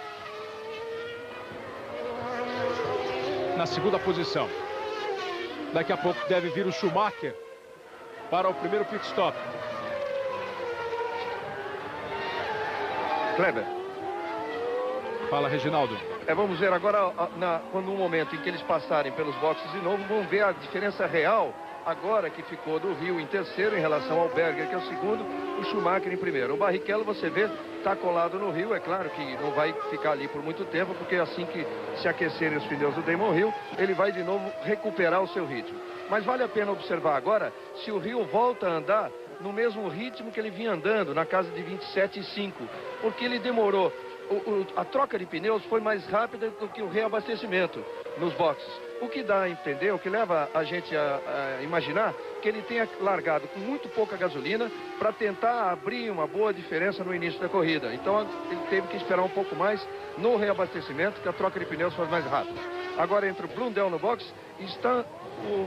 Na segunda posição. Daqui a pouco deve vir o Schumacher para o primeiro pit stop. Kleber. Fala, Reginaldo. Vamos ver agora, quando no momento em que eles passarem pelos boxes de novo, vamos ver a diferença real agora que ficou do Hill em terceiro em relação ao Berger, que é o segundo, o Schumacher em primeiro. O Barrichello, você vê, está colado no Hill. É claro que não vai ficar ali por muito tempo, porque assim que se aquecerem os pneus do Damon Hill, ele vai de novo recuperar o seu ritmo. Mas vale a pena observar agora se o Hill volta a andar no mesmo ritmo que ele vinha andando, na casa de 27,5, porque ele demorou. A troca de pneus foi mais rápida do que o reabastecimento nos boxes. O que dá a entender, o que leva a gente a imaginar que ele tenha largado com muito pouca gasolina para tentar abrir uma boa diferença no início da corrida. Então ele teve que esperar um pouco mais no reabastecimento, que a troca de pneus foi mais rápida. Agora entra o Blundell no box, estão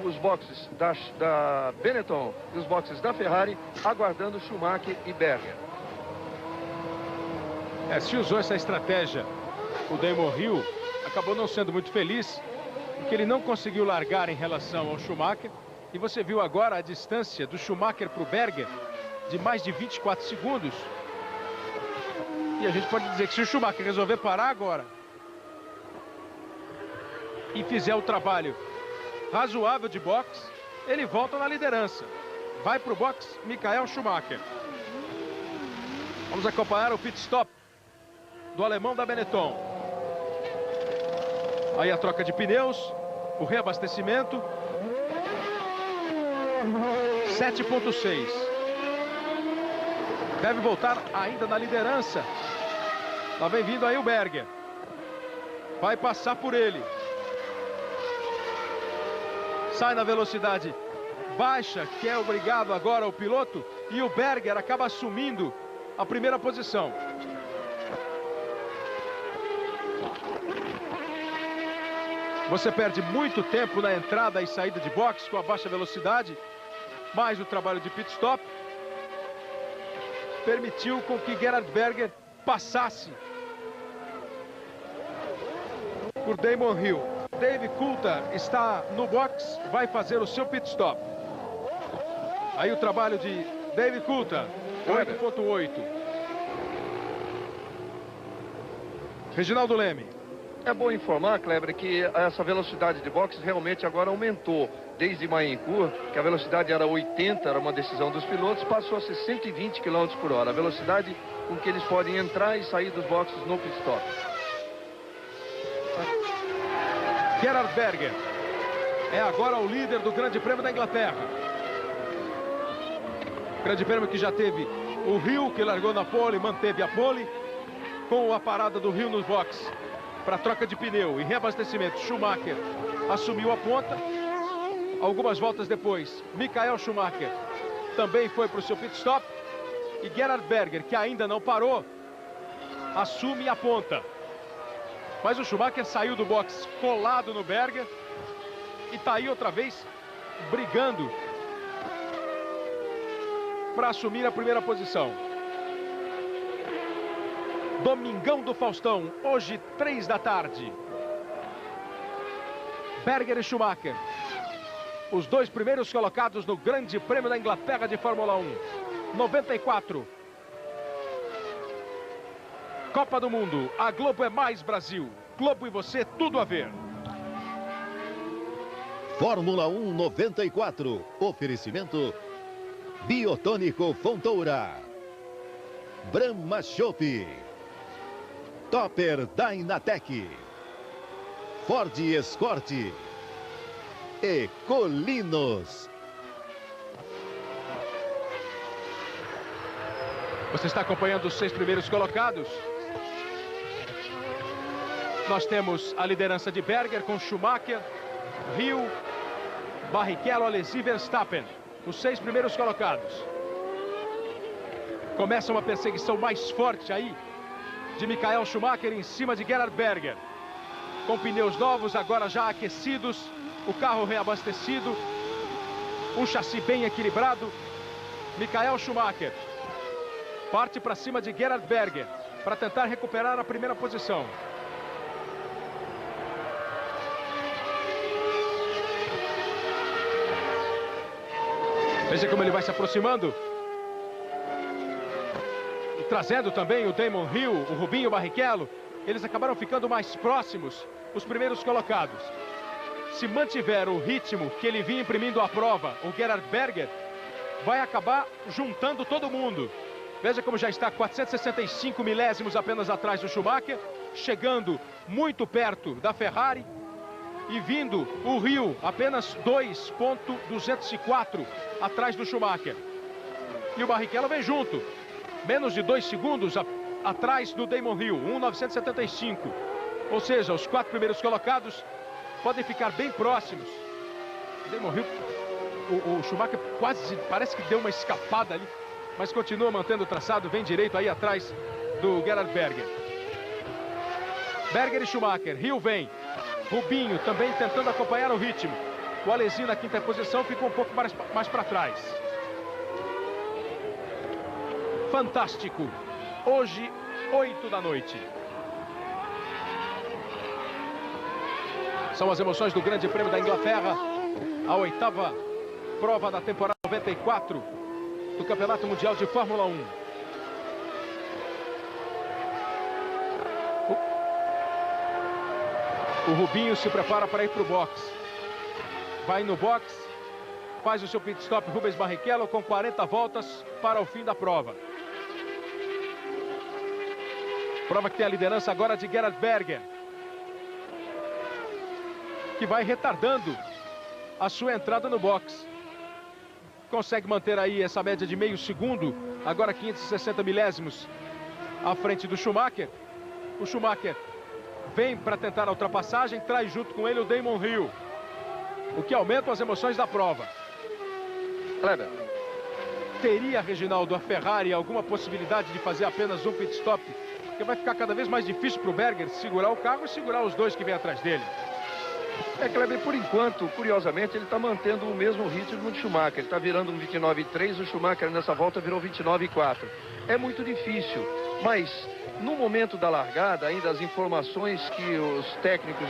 os boxes da Benetton e os boxes da Ferrari aguardando Schumacher e Berger. Se usou essa estratégia, o Damon Hill acabou não sendo muito feliz, porque ele não conseguiu largar em relação ao Schumacher. E você viu agora a distância do Schumacher para o Berger de mais de 24 segundos. E a gente pode dizer que se o Schumacher resolver parar agora e fizer o trabalho razoável de boxe, ele volta na liderança. Vai para o boxe Michael Schumacher. Vamos acompanhar o pit stop do alemão da Benetton. Aí a troca de pneus, o reabastecimento. 7.6. Deve voltar ainda na liderança. Lá vem vindo aí o Berger. Vai passar por ele. Sai na velocidade baixa, que é obrigado agora o piloto. E o Berger acaba assumindo a primeira posição. Você perde muito tempo na entrada e saída de boxe com a baixa velocidade, mas o trabalho de pit stop permitiu com que Gerhard Berger passasse por Damon Hill. Dave Coulthard está no box, vai fazer o seu pit stop. Aí o trabalho de Dave Coulthard, 8.8. Reginaldo Leme. É bom informar, Kleber, que essa velocidade de boxe realmente agora aumentou. Desde Mayencourt, que a velocidade era 80, era uma decisão dos pilotos, passou a ser 120 km por hora. A velocidade com que eles podem entrar e sair dos boxes no pit stop. Gerhard Berger é agora o líder do Grande Prêmio da Inglaterra. Grande Prêmio que já teve o Hill, que largou na pole, manteve a pole. Com a parada do Hill nos boxes para troca de pneu e reabastecimento, Schumacher assumiu a ponta. Algumas voltas depois, Michael Schumacher também foi para o seu pit stop. E Gerhard Berger, que ainda não parou, assume a ponta. Mas o Schumacher saiu do box colado no Berger e está aí outra vez brigando para assumir a primeira posição. Domingão do Faustão, hoje 3 da tarde. Berger e Schumacher, os dois primeiros colocados no Grande Prêmio da Inglaterra de Fórmula 1. 94. Copa do Mundo, a Globo é mais Brasil. Globo e você, tudo a ver. Fórmula 1 94. Oferecimento Biotônico Fontoura, Brahma Chopp, Topper Dynatec, Ford Escort e Colinos. Você está acompanhando os 6 primeiros colocados. Nós temos a liderança de Berger com Schumacher, Hill, Barrichello, Alesi e Verstappen. Os 6 primeiros colocados. Começa uma perseguição mais forte aí de Michael Schumacher em cima de Gerhard Berger. Com pneus novos, agora já aquecidos, o carro reabastecido, um chassi bem equilibrado. Michael Schumacher parte para cima de Gerhard Berger para tentar recuperar a primeira posição. Veja como ele vai se aproximando. E trazendo também o Damon Hill, o Rubinho Barrichello. Eles acabaram ficando mais próximos, os primeiros colocados. Se mantiver o ritmo que ele vinha imprimindo à prova, o Gerhard Berger vai acabar juntando todo mundo. Veja como já está 465 milésimos apenas atrás do Schumacher, chegando muito perto da Ferrari. E vindo o Hill apenas 2.204 atrás do Schumacher. E o Barrichello vem junto, menos de 2 segundos atrás do Damon Hill, 1.975. Ou seja, os 4 primeiros colocados podem ficar bem próximos. O Damon Hill, o Schumacher quase parece que deu uma escapada ali, mas continua mantendo o traçado, vem direito aí atrás do Gerhard Berger. Berger e Schumacher, Hill vem. Rubinho também tentando acompanhar o ritmo. O Alesi na 5ª posição ficou um pouco mais para trás. Fantástico. Hoje, 8 da noite. São as emoções do Grande Prêmio da Inglaterra. A 8ª prova da temporada 94 do Campeonato Mundial de Fórmula 1. O Rubinho se prepara para ir para o box. Vai no box, faz o seu pit stop Rubens Barrichello com 40 voltas para o fim da prova. Prova que tem a liderança agora de Gerhard Berger, que vai retardando a sua entrada no box. Consegue manter aí essa média de meio segundo, agora 560 milésimos à frente do Schumacher. O Schumacher vem para tentar a ultrapassagem, traz junto com ele o Damon Hill, o que aumenta as emoções da prova. Kleber. Teria, Reginaldo, a Ferrari alguma possibilidade de fazer apenas um pit stop? Porque vai ficar cada vez mais difícil para o Berger segurar o carro e segurar os dois que vêm atrás dele. Kleber, por enquanto, curiosamente, ele está mantendo o mesmo ritmo de Schumacher. Ele está virando um 29,3, o Schumacher nessa volta virou 29,4. É muito difícil, mas no momento da largada, ainda as informações que os técnicos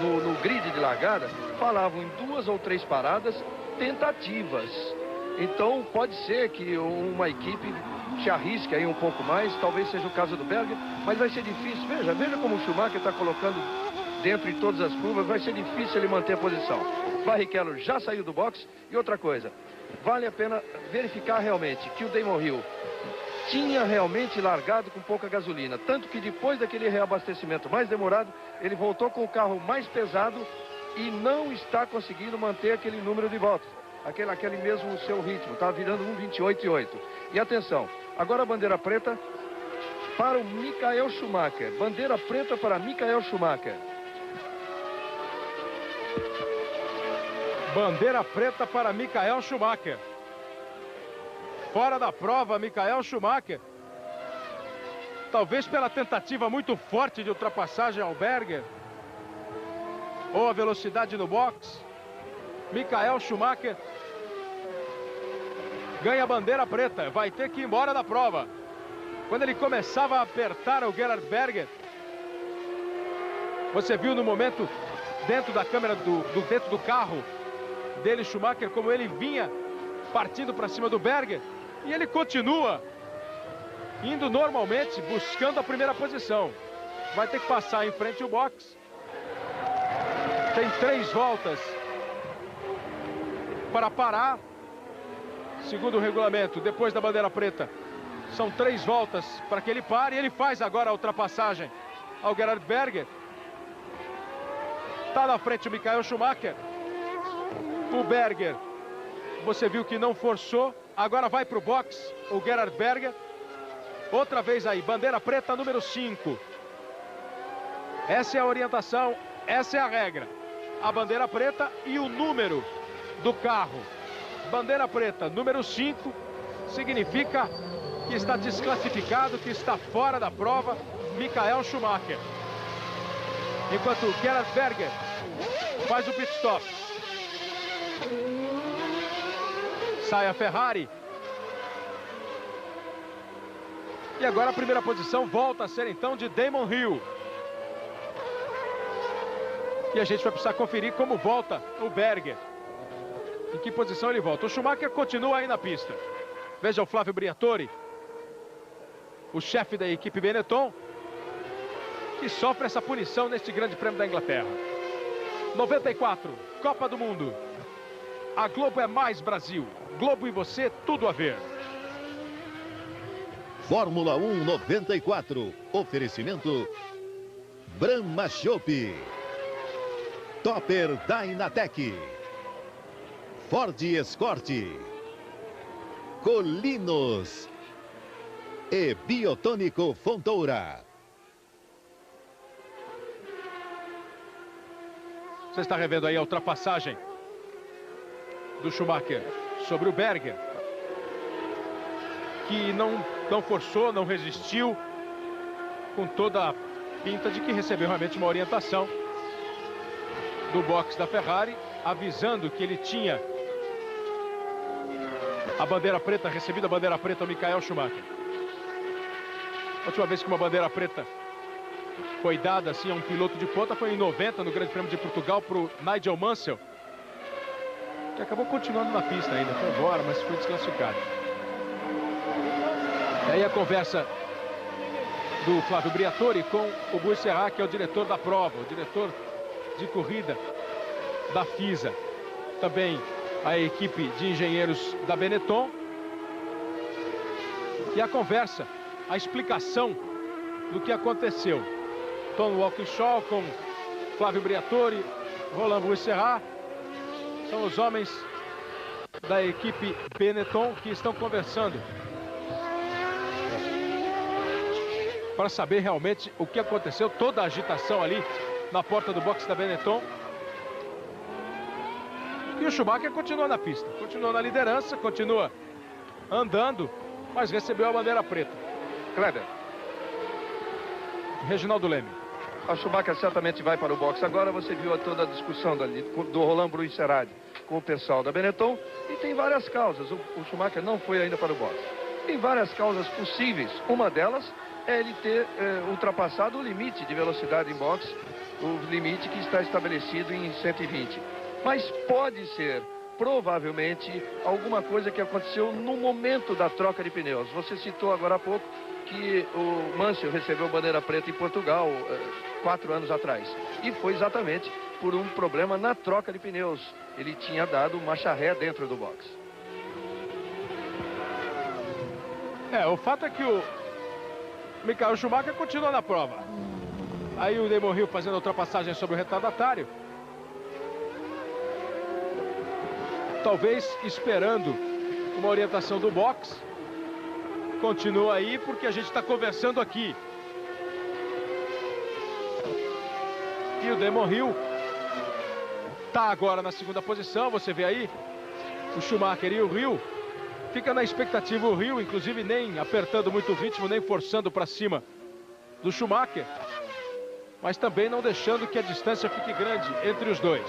no grid de largada falavam em 2 ou 3 paradas tentativas. Então pode ser que uma equipe se arrisque aí um pouco mais, talvez seja o caso do Berger, mas vai ser difícil. Veja como o Schumacher está colocando dentro de todas as curvas, vai ser difícil ele manter a posição. Barrichello já saiu do box. E outra coisa, vale a pena verificar realmente que o Damon Hill tinha realmente largado com pouca gasolina, tanto que depois daquele reabastecimento mais demorado, ele voltou com o carro mais pesado e não está conseguindo manter aquele número de voltas, aquele mesmo seu ritmo, está virando 1,28,8. E atenção, agora a bandeira preta para o Michael Schumacher, bandeira preta para Michael Schumacher. Bandeira preta para Michael Schumacher. Fora da prova, Michael Schumacher. Talvez pela tentativa muito forte de ultrapassagem ao Berger, ou a velocidade no box. Michael Schumacher ganha a bandeira preta. Vai ter que ir embora da prova. Quando ele começava a apertar o Gerhard Berger, você viu no momento, dentro da câmera, dentro do carro dele, Schumacher, como ele vinha partindo para cima do Berger. E ele continua indo normalmente, buscando a primeira posição. Vai ter que passar em frente ao box. Tem 3 voltas para parar. Segundo o regulamento, depois da bandeira preta, são 3 voltas para que ele pare. E ele faz agora a ultrapassagem ao Gerhard Berger. Está na frente o Michael Schumacher. O Berger, você viu que não forçou. Agora vai para o box o Gerhard Berger. Outra vez aí, bandeira preta número 5. Essa é a orientação, essa é a regra. A bandeira preta e o número do carro. Bandeira preta número 5 significa que está desclassificado, que está fora da prova, Michael Schumacher. Enquanto o Gerhard Berger faz o pit stop. Sai a Ferrari. E agora a primeira posição volta a ser então de Damon Hill. E a gente vai precisar conferir como volta o Berger. Em que posição ele volta. O Schumacher continua aí na pista. Veja o Flávio Briatore, o chefe da equipe Benetton, que sofre essa punição neste Grande Prêmio da Inglaterra. 94, Copa do Mundo. A Globo é mais Brasil. Globo e você, tudo a ver. Fórmula 1 94. Oferecimento Brahma Chopp, Topper Dynatec, Ford Escort, Colinos e Biotônico Fontoura. Você está revendo aí a ultrapassagem do Schumacher sobre o Berger, que não forçou, não resistiu, com toda a pinta de que recebeu realmente uma orientação do box da Ferrari, avisando que ele tinha a bandeira preta, recebido a bandeira preta ao Michael Schumacher. A última vez que uma bandeira preta foi dada assim a um piloto de ponta foi em 90, no Grande Prêmio de Portugal, para o Nigel Mansell, que acabou continuando na pista ainda, foi embora, mas foi desclassificado. E aí a conversa do Flávio Briatore com o Buisserrat, que é o diretor da prova, o diretor de corrida da FISA. Também a equipe de engenheiros da Benetton. E a conversa, a explicação do que aconteceu. Tom Walkinshaw com Flávio Briatore, Roland Buisserrat. São os homens da equipe Benetton que estão conversando para saber realmente o que aconteceu, toda a agitação ali na porta do box da Benetton. E o Schumacher continua na pista, continua na liderança, continua andando, mas recebeu a bandeira preta. Kleber. Reginaldo Leme. A Schumacher certamente vai para o box. Agora você viu toda a discussão do Roland Buisserrat com o pessoal da Benetton. E tem várias causas. O Schumacher não foi ainda para o box. Tem várias causas possíveis. Uma delas é ele ter ultrapassado o limite de velocidade em box, o limite que está estabelecido em 120. Mas pode ser, provavelmente, alguma coisa que aconteceu no momento da troca de pneus. Você citou agora há pouco que o Mansell recebeu bandeira preta em Portugal 4 anos atrás. E foi exatamente por um problema na troca de pneus. Ele tinha dado marcha ré dentro do box. O fato é que o Michael Schumacher continua na prova. Aí o Damon Hill fazendo a ultrapassagem sobre o retardatário. Talvez esperando uma orientação do box. Continua aí porque a gente está conversando aqui. E o Damon Hill está agora na segunda posição. Você vê aí o Schumacher e o Hill. Fica na expectativa o Hill, inclusive nem apertando muito o ritmo, nem forçando para cima do Schumacher. Mas também não deixando que a distância fique grande entre os dois.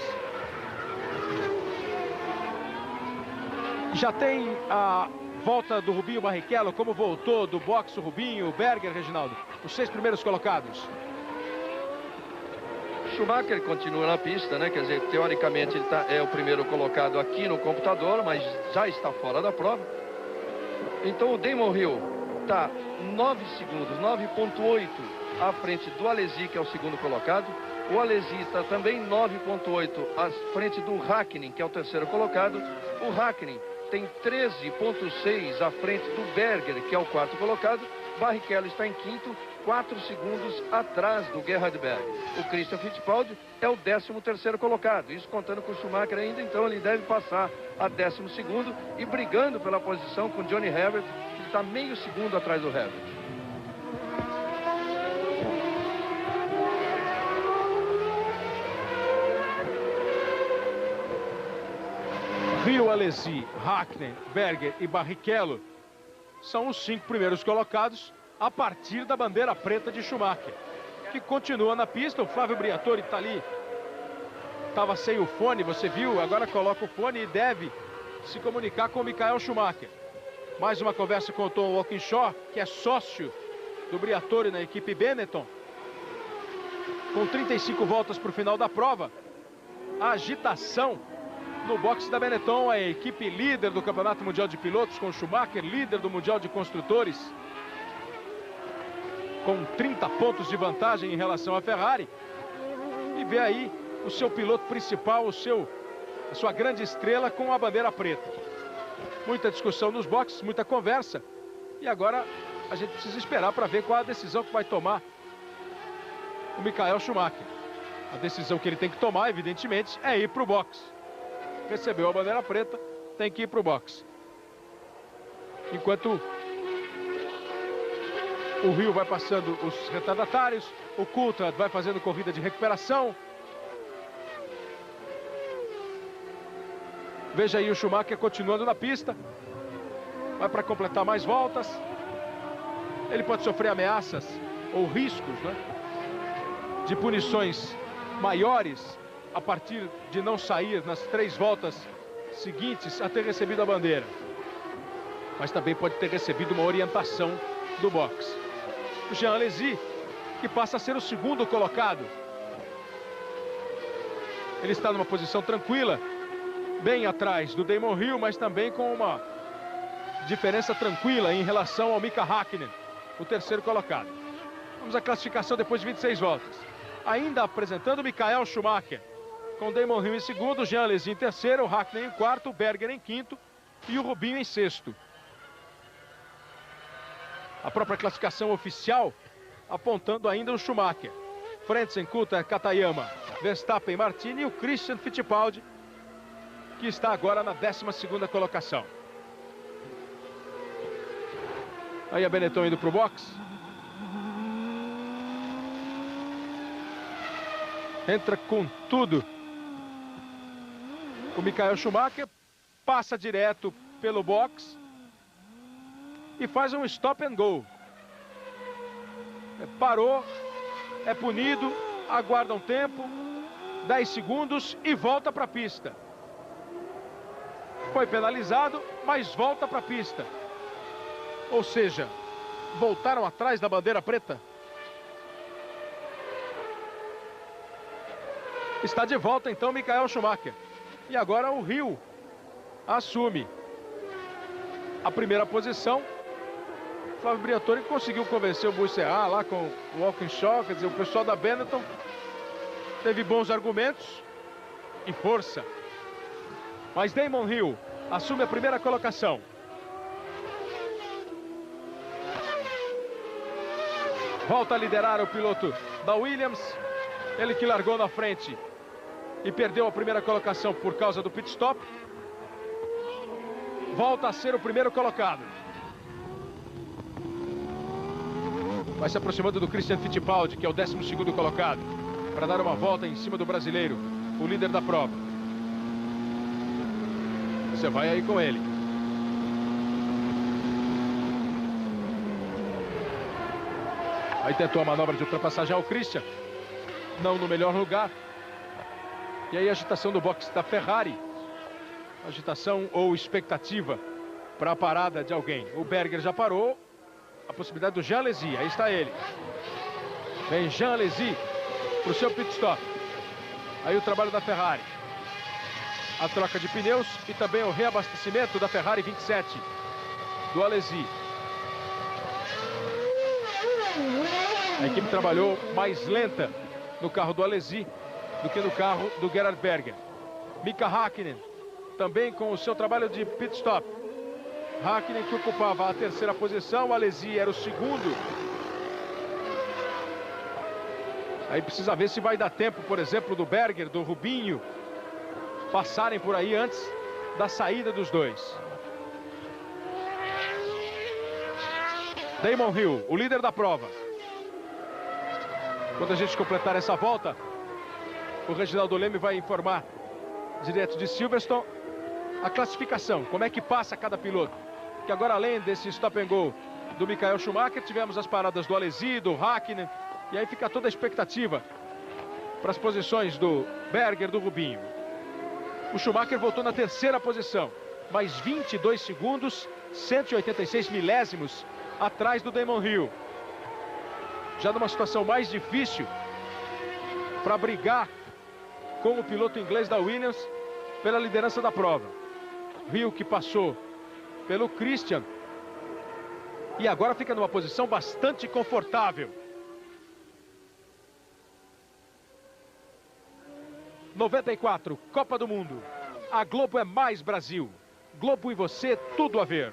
Já tem a volta do Rubinho Barrichello, como voltou do boxe o Rubinho, o Berger, Reginaldo, os 6 primeiros colocados. Schumacher continua na pista, né? Quer dizer, teoricamente ele é o primeiro colocado aqui no computador, mas já está fora da prova. Então o Damon Hill está 9 segundos, 9,8 à frente do Alesi, que é o segundo colocado. O Alesi está também 9,8 à frente do Hakkinen, que é o terceiro colocado. O Hakkinen tem 13,6 à frente do Berger, que é o quarto colocado. Barrichello está em quinto, 4 segundos atrás do Gerhard Berger. O Christian Fittipaldi é o 13º colocado. Isso contando com o Schumacher ainda, então ele deve passar a 12º e brigando pela posição com Johnny Herbert, que está meio segundo atrás do Herbert. Hill, Alesi, Hakkinen, Berger e Barrichello são os 5 primeiros colocados a partir da bandeira preta de Schumacher, que continua na pista. O Flávio Briatore está ali, estava sem o fone, você viu, agora coloca o fone e deve se comunicar com o Michael Schumacher. Mais uma conversa com o Tom Walkinshaw, que é sócio do Briatore na equipe Benetton. Com 35 voltas para o final da prova, a agitação no boxe da Benetton, a equipe líder do Campeonato Mundial de Pilotos, com o Schumacher, líder do Mundial de Construtores, com 30 pontos de vantagem em relação à Ferrari. E vê aí o seu piloto principal, a sua grande estrela com a bandeira preta. Muita discussão nos boxes, muita conversa. E agora a gente precisa esperar para ver qual a decisão que vai tomar o Michael Schumacher. A decisão que ele tem que tomar, evidentemente, é ir para o boxe. Recebeu a bandeira preta, tem que ir para o boxe. Enquanto o Hill vai passando os retardatários, o Coulthard vai fazendo corrida de recuperação. Veja aí o Schumacher continuando na pista. Vai para completar mais voltas. Ele pode sofrer ameaças ou riscos, né, de punições maiores a partir de não sair nas 3 voltas seguintes a ter recebido a bandeira. Mas também pode ter recebido uma orientação do boxe. O Jean Alesi, que passa a ser o segundo colocado. Ele está numa posição tranquila bem atrás do Damon Hill, mas também com uma diferença tranquila em relação ao Mika Häkkinen, o terceiro colocado. Vamos à classificação depois de 26 voltas. Ainda apresentando Michael Schumacher, com Damon Hill em segundo, Jean Alesi em terceiro, o Häkkinen em quarto, o Berger em quinto e o Rubinho em sexto. A própria classificação oficial apontando ainda o Schumacher, Frentzen, Coulthard, Katayama, Verstappen, Martini e o Christian Fittipaldi, que está agora na 12ª colocação. Aí a Benetton indo para o box. Entra com tudo o Michael Schumacher, passa direto pelo box e faz um stop and go. Parou, é punido, aguarda um tempo, 10 segundos e volta para a pista. Foi penalizado, mas volta para a pista. Ou seja, voltaram atrás da bandeira preta. Está de volta então Michael Schumacher. E agora o Hill assume a primeira posição. Flávio Briatore conseguiu convencer o Buisserrat lá com o Walkinshaw, quer dizer, o pessoal da Benetton teve bons argumentos e força. Mas Damon Hill assume a primeira colocação. Volta a liderar o piloto da Williams, ele que largou na frente e perdeu a primeira colocação por causa do pit stop. Volta a ser o primeiro colocado. Vai se aproximando do Christian Fittipaldi, que é o 12º colocado, para dar uma volta em cima do brasileiro, o líder da prova. Você vai aí com ele. Aí tentou a manobra de ultrapassagem ao Christian, não no melhor lugar. E aí a agitação do box da Ferrari, agitação ou expectativa para a parada de alguém. O Berger já parou. A possibilidade do Jean Alesi, aí está ele. Vem Jean Alesi para o seu pit stop. Aí o trabalho da Ferrari. A troca de pneus e também o reabastecimento da Ferrari 27 do Alesi. A equipe trabalhou mais lenta no carro do Alesi do que no carro do Gerhard Berger. Mika Häkkinen também com o seu trabalho de pit stop. Häkkinen que ocupava a terceira posição, o Alesi era o segundo. Aí precisa ver se vai dar tempo, por exemplo, do Berger, do Rubinho, passarem por aí antes da saída dos dois. Damon Hill, o líder da prova. Quando a gente completar essa volta, o Reginaldo Leme vai informar direto de Silverstone a classificação, como é que passa cada piloto. Que agora, além desse stop and go do Michael Schumacher, tivemos as paradas do Alesi, do Häkkinen, e aí fica toda a expectativa para as posições do Berger, do Rubinho. O Schumacher voltou na terceira posição, mais 22 segundos, 186 milésimos atrás do Damon Hill. Já numa situação mais difícil para brigar com o piloto inglês da Williams pela liderança da prova. Hill que passou pelo Christian e agora fica numa posição bastante confortável. 94, Copa do Mundo. A Globo é mais Brasil. Globo e você, tudo a ver.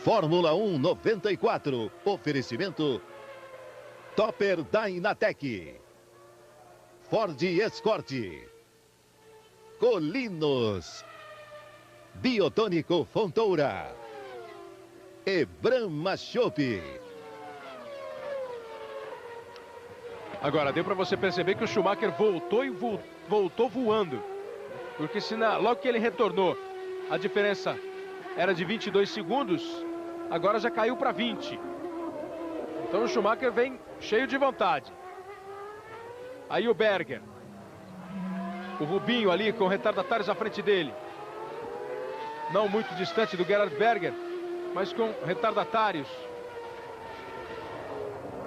Fórmula 1 94. Oferecimento Topper Dynatec, Ford Escort, Colinos, Biotônico Fontoura e Brahma Chopp. Agora deu para você perceber que o Schumacher voltou e voltou voando, porque logo que ele retornou a diferença era de 22 segundos, agora já caiu para 20. Então o Schumacher vem cheio de vontade. Aí o Berger, o Rubinho ali com retardatários à frente dele, não muito distante do Gerhard Berger, mas com retardatários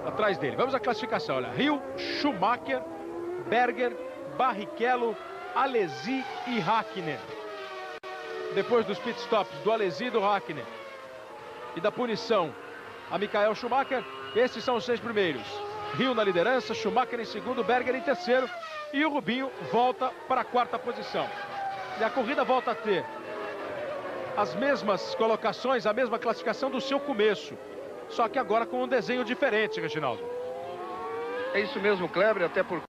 atrás dele. Vamos à classificação, olha. Hill, Schumacher, Berger, Barrichello, Alesi e Hakkinen. Depois dos pitstops do Alesi e do Hakkinen e da punição a Michael Schumacher, esses são os 6 primeiros. Hill na liderança, Schumacher em segundo, Berger em terceiro e o Rubinho volta para a 4ª posição. E a corrida volta a ter as mesmas colocações, a mesma classificação do seu começo, só que agora com um desenho diferente, Reginaldo. É isso mesmo, Kleber, até porque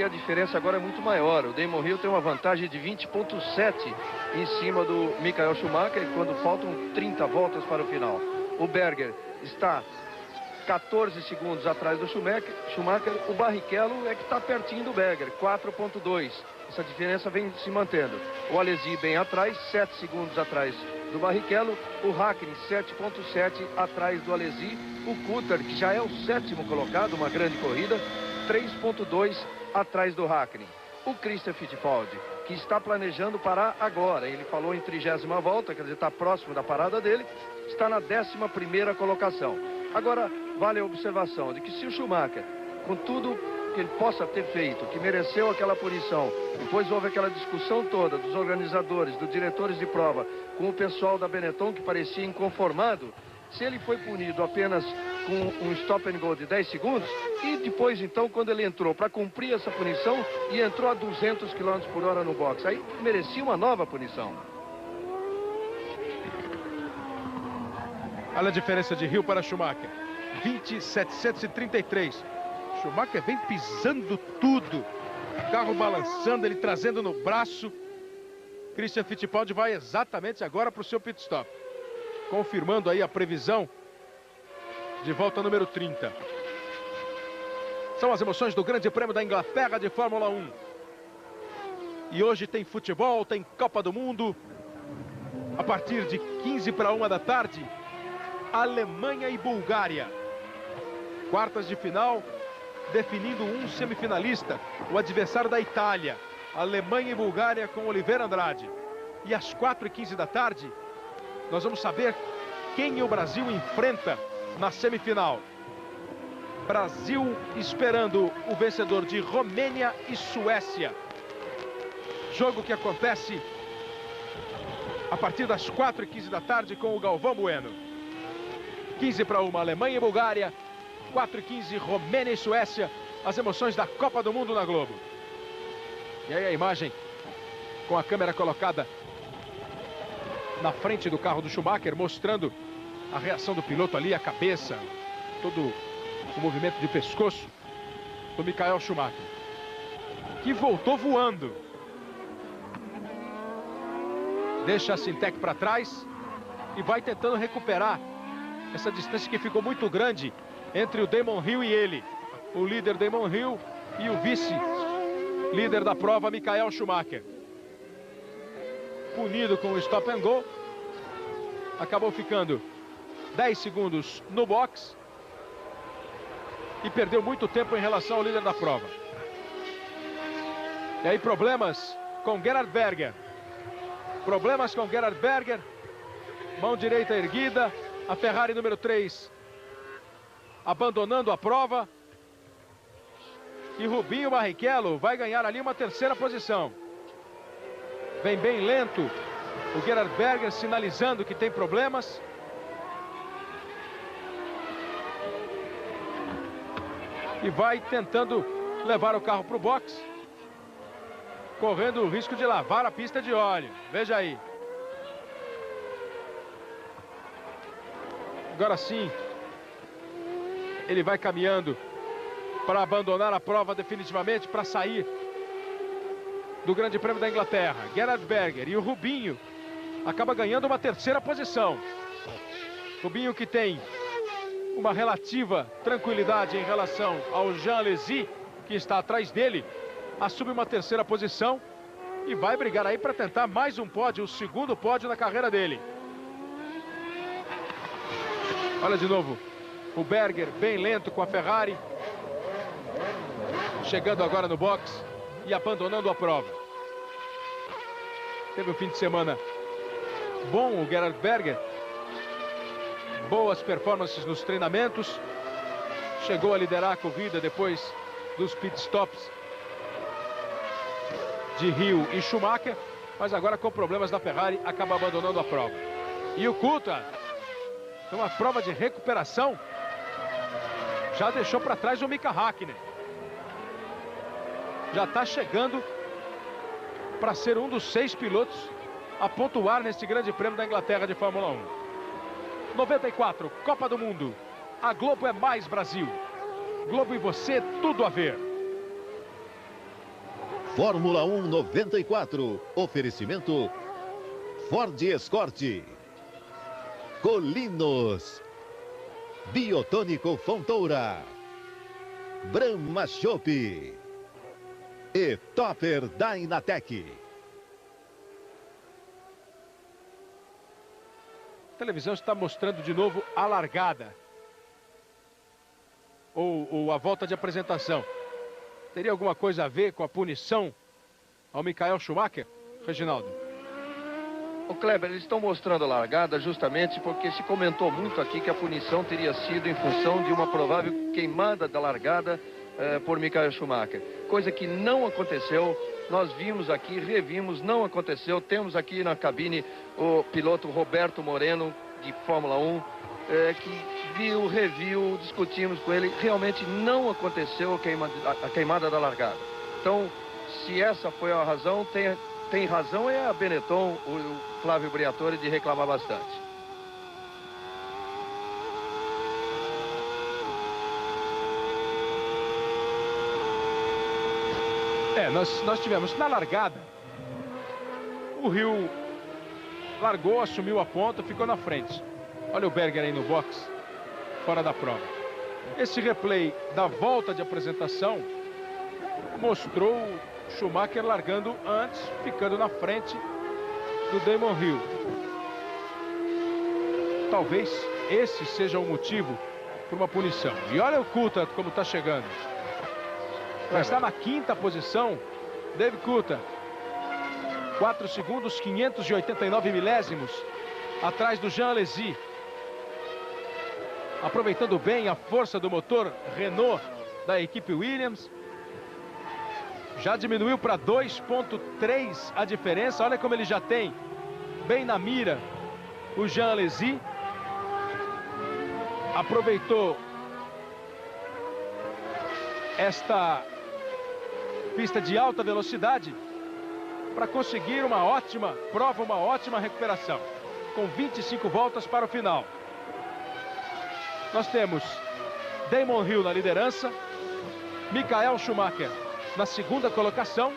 a diferença agora é muito maior. O Damon Hill tem uma vantagem de 20,7 em cima do Michael Schumacher, quando faltam 30 voltas para o final. O Berger está 14 segundos atrás do Schumacher. O Barrichello é que está pertinho do Berger, 4,2. Essa diferença vem se mantendo. O Alesi bem atrás, 7 segundos atrás do Barrichello. O Hakkinen, 7,7 atrás do Alesi. O Coulthard, que já é o 7º colocado, uma grande corrida, 3,2 atrás do Hakkinen. O Christian Fittipaldi, que está planejando parar agora. Ele falou em 30ª volta, quer dizer, está próximo da parada dele. Está na 11ª colocação. Agora, vale a observação de que se o Schumacher, com tudo que ele possa ter feito, que mereceu aquela punição, depois houve aquela discussão toda dos organizadores, dos diretores de prova, com o pessoal da Benetton que parecia inconformado, se ele foi punido apenas com um stop and go de 10 segundos, e depois então quando ele entrou para cumprir essa punição e entrou a 200 km por hora no box, aí merecia uma nova punição. Olha a diferença de Hill para Schumacher, 20,733. Schumacher vem pisando tudo, carro balançando, ele trazendo no braço. Christian Fittipaldi vai exatamente agora para o seu pit stop, confirmando aí a previsão de volta número 30. São as emoções do Grande Prêmio da Inglaterra de Fórmula 1. E hoje tem futebol, tem Copa do Mundo. A partir de 15 para 1 da tarde, Alemanha e Bulgária. Quartas de final, definindo um semifinalista, o adversário da Itália. Alemanha e Bulgária com Oliveira Andrade. E às 4h15 da tarde, nós vamos saber quem o Brasil enfrenta na semifinal. Brasil esperando o vencedor de Romênia e Suécia. Jogo que acontece a partir das 4h15 da tarde com o Galvão Bueno. 15 para 1, Alemanha e Bulgária. 4h15, Romênia e Suécia. As emoções da Copa do Mundo na Globo. E aí a imagem com a câmera colocada na frente do carro do Schumacher, mostrando a reação do piloto ali, a cabeça, todo o movimento de pescoço do Michael Schumacher, que voltou voando. Deixa a Syntec para trás e vai tentando recuperar essa distância que ficou muito grande entre o Damon Hill e ele. O líder Damon Hill e o vice-líder da prova, Michael Schumacher. Punido com o stop and go. Acabou ficando 10 segundos no box. E perdeu muito tempo em relação ao líder da prova. E aí problemas com Gerhard Berger. Problemas com Gerhard Berger. Mão direita erguida. A Ferrari número 3 abandonando a prova. E Rubinho Barrichello vai ganhar ali uma 3ª posição. Vem bem lento o Gerhard Berger, sinalizando que tem problemas. E vai tentando levar o carro para o box, correndo o risco de lavar a pista de óleo. Veja aí. Agora sim, ele vai caminhando para abandonar a prova definitivamente, para sair do Grande Prêmio da Inglaterra. Gerhard Berger e o Rubinho acaba ganhando uma 3ª posição. Rubinho, que tem uma relativa tranquilidade em relação ao Jean Alesi, que está atrás dele, assume uma 3ª posição e vai brigar aí para tentar mais um pódio, o 2º pódio na carreira dele. Olha de novo o Berger bem lento com a Ferrari, chegando agora no box e abandonando a prova. Teve um fim de semana bom o Gerhard Berger, boas performances nos treinamentos, chegou a liderar a corrida depois dos pit stops de Hill e Schumacher, mas agora com problemas da Ferrari acaba abandonando a prova. E o Coulthard, uma prova de recuperação, já deixou para trás o Mika Hakkinen. Já está chegando para ser um dos 6 pilotos a pontuar neste grande prêmio da Inglaterra de Fórmula 1. 94, Copa do Mundo. A Globo é mais Brasil. Globo e você, tudo a ver. Fórmula 1 94. Oferecimento Ford Escort, Colinos, Biotônico Fontoura, Brahma Chopp e Topper Dynatec. A televisão está mostrando de novo a largada. Ou a volta de apresentação. Teria alguma coisa a ver com a punição ao Michael Schumacher, Reginaldo? O Kleber, eles estão mostrando a largada justamente porque se comentou muito aqui que a punição teria sido em função de uma provável queimada da largada por Michael Schumacher. Coisa que não aconteceu. Nós vimos aqui, revimos, não aconteceu. Temos aqui na cabine o piloto Roberto Moreno, de Fórmula 1, que viu, reviu, discutimos com ele. Realmente não aconteceu a queimada da largada. Então, se essa foi a razão, tem razão é a Benetton, o Flávio Briatore, de reclamar bastante. Nós tivemos na largada, o Hill largou, assumiu a ponta, ficou na frente. Olha o Berger aí no box, fora da prova. Esse replay da volta de apresentação mostrou Schumacher largando antes, ficando na frente do Damon Hill. Talvez esse seja o motivo por uma punição. E olha o Coulthard como está chegando. Já está na 5ª posição, David Coulthard. 4 segundos, 589 milésimos atrás do Jean Alesi. Aproveitando bem a força do motor Renault da equipe Williams. Já diminuiu para 2,3 a diferença. Olha como ele já tem bem na mira o Jean Alesi. Aproveitou esta pista de alta velocidade para conseguir uma ótima prova, uma ótima recuperação, com 25 voltas para o final. Nós temos Damon Hill na liderança, Michael Schumacher na 2ª colocação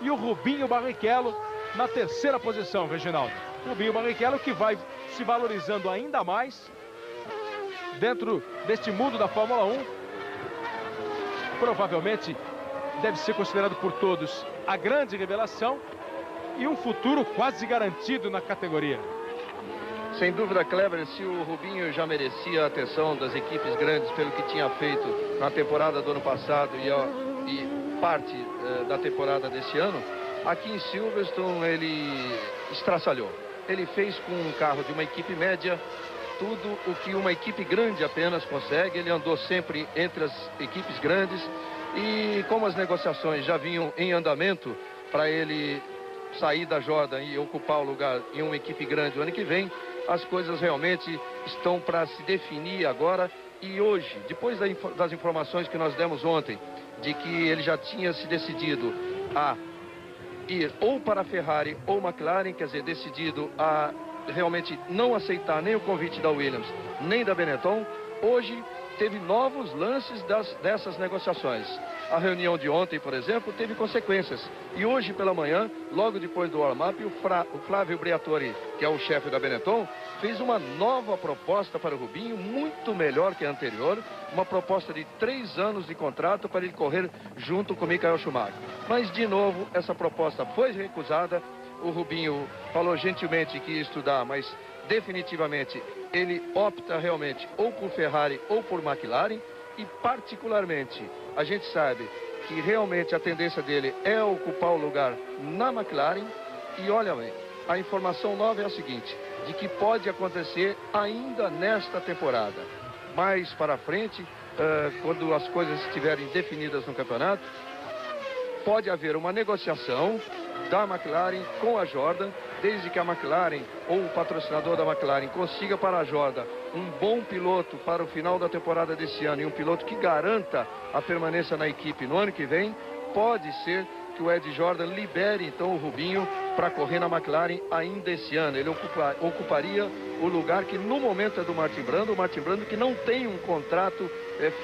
e o Rubinho Barrichello na 3ª posição, Reginaldo. Rubinho Barrichello que vai se valorizando ainda mais dentro deste mundo da Fórmula 1. Provavelmente deve ser considerado por todos a grande revelação e um futuro quase garantido na categoria. Sem dúvida, Kleber, se o Rubinho já merecia a atenção das equipes grandes pelo que tinha feito na temporada do ano passado e parte da temporada desse ano, aqui em Silverstone ele estraçalhou. Ele fez com um carro de uma equipe média tudo o que uma equipe grande apenas consegue. Ele andou sempre entre as equipes grandes. E como as negociações já vinham em andamento para ele sair da Jordan e ocupar o lugar em uma equipe grande o ano que vem, as coisas realmente estão para se definir agora. E hoje, depois das informações que nós demos ontem, de que ele já tinha se decidido a ir ou para a Ferrari ou McLaren, quer dizer, decidido a realmente não aceitar nem o convite da Williams, nem da Benetton, hoje teve novos lances dessas negociações. A reunião de ontem, por exemplo, teve consequências. E hoje pela manhã, logo depois do warm-up, o Flávio Briatore, que é o chefe da Benetton, fez uma nova proposta para o Rubinho, muito melhor que a anterior. Uma proposta de 3 anos de contrato para ele correr junto com Michael Schumacher. Mas, de novo, essa proposta foi recusada. O Rubinho falou gentilmente que ia estudar, mas definitivamente ele opta realmente ou por Ferrari ou por McLaren. E particularmente a gente sabe que realmente a tendência dele é ocupar o lugar na McLaren. E olha bem, a informação nova é a seguinte, de que pode acontecer ainda nesta temporada. Mais para frente, quando as coisas estiverem definidas no campeonato, pode haver uma negociação da McLaren com a Jordan, desde que a McLaren ou o patrocinador da McLaren consiga para a Jordan um bom piloto para o final da temporada desse ano e um piloto que garanta a permanência na equipe no ano que vem, pode ser que o Ed Jordan libere então o Rubinho para correr na McLaren ainda esse ano. Ele ocuparia o lugar que no momento é do Martin Brundle, o Martin Brundle que não tem um contrato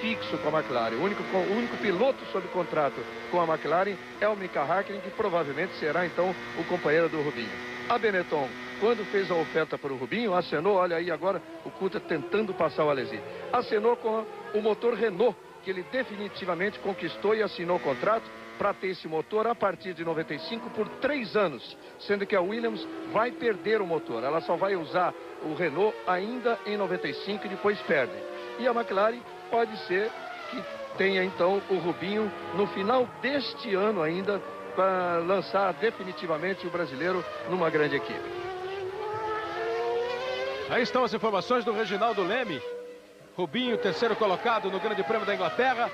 fixo com a McLaren. O único piloto sob contrato com a McLaren é o Mika Häkkinen, que provavelmente será então o companheiro do Rubinho. A Benetton, quando fez a oferta para o Rubinho, acenou, olha aí agora o Coulthard tentando passar o Alesi, acenou com o motor Renault, que ele definitivamente conquistou e assinou o contrato para ter esse motor a partir de 95 por 3 anos, sendo que a Williams vai perder o motor. Ela só vai usar o Renault ainda em 95 e depois perde. E a McLaren pode ser que tenha então o Rubinho no final deste ano ainda para lançar definitivamente o brasileiro numa grande equipe. Aí estão as informações do Reginaldo Leme. Rubinho, terceiro colocado no Grande Prêmio da Inglaterra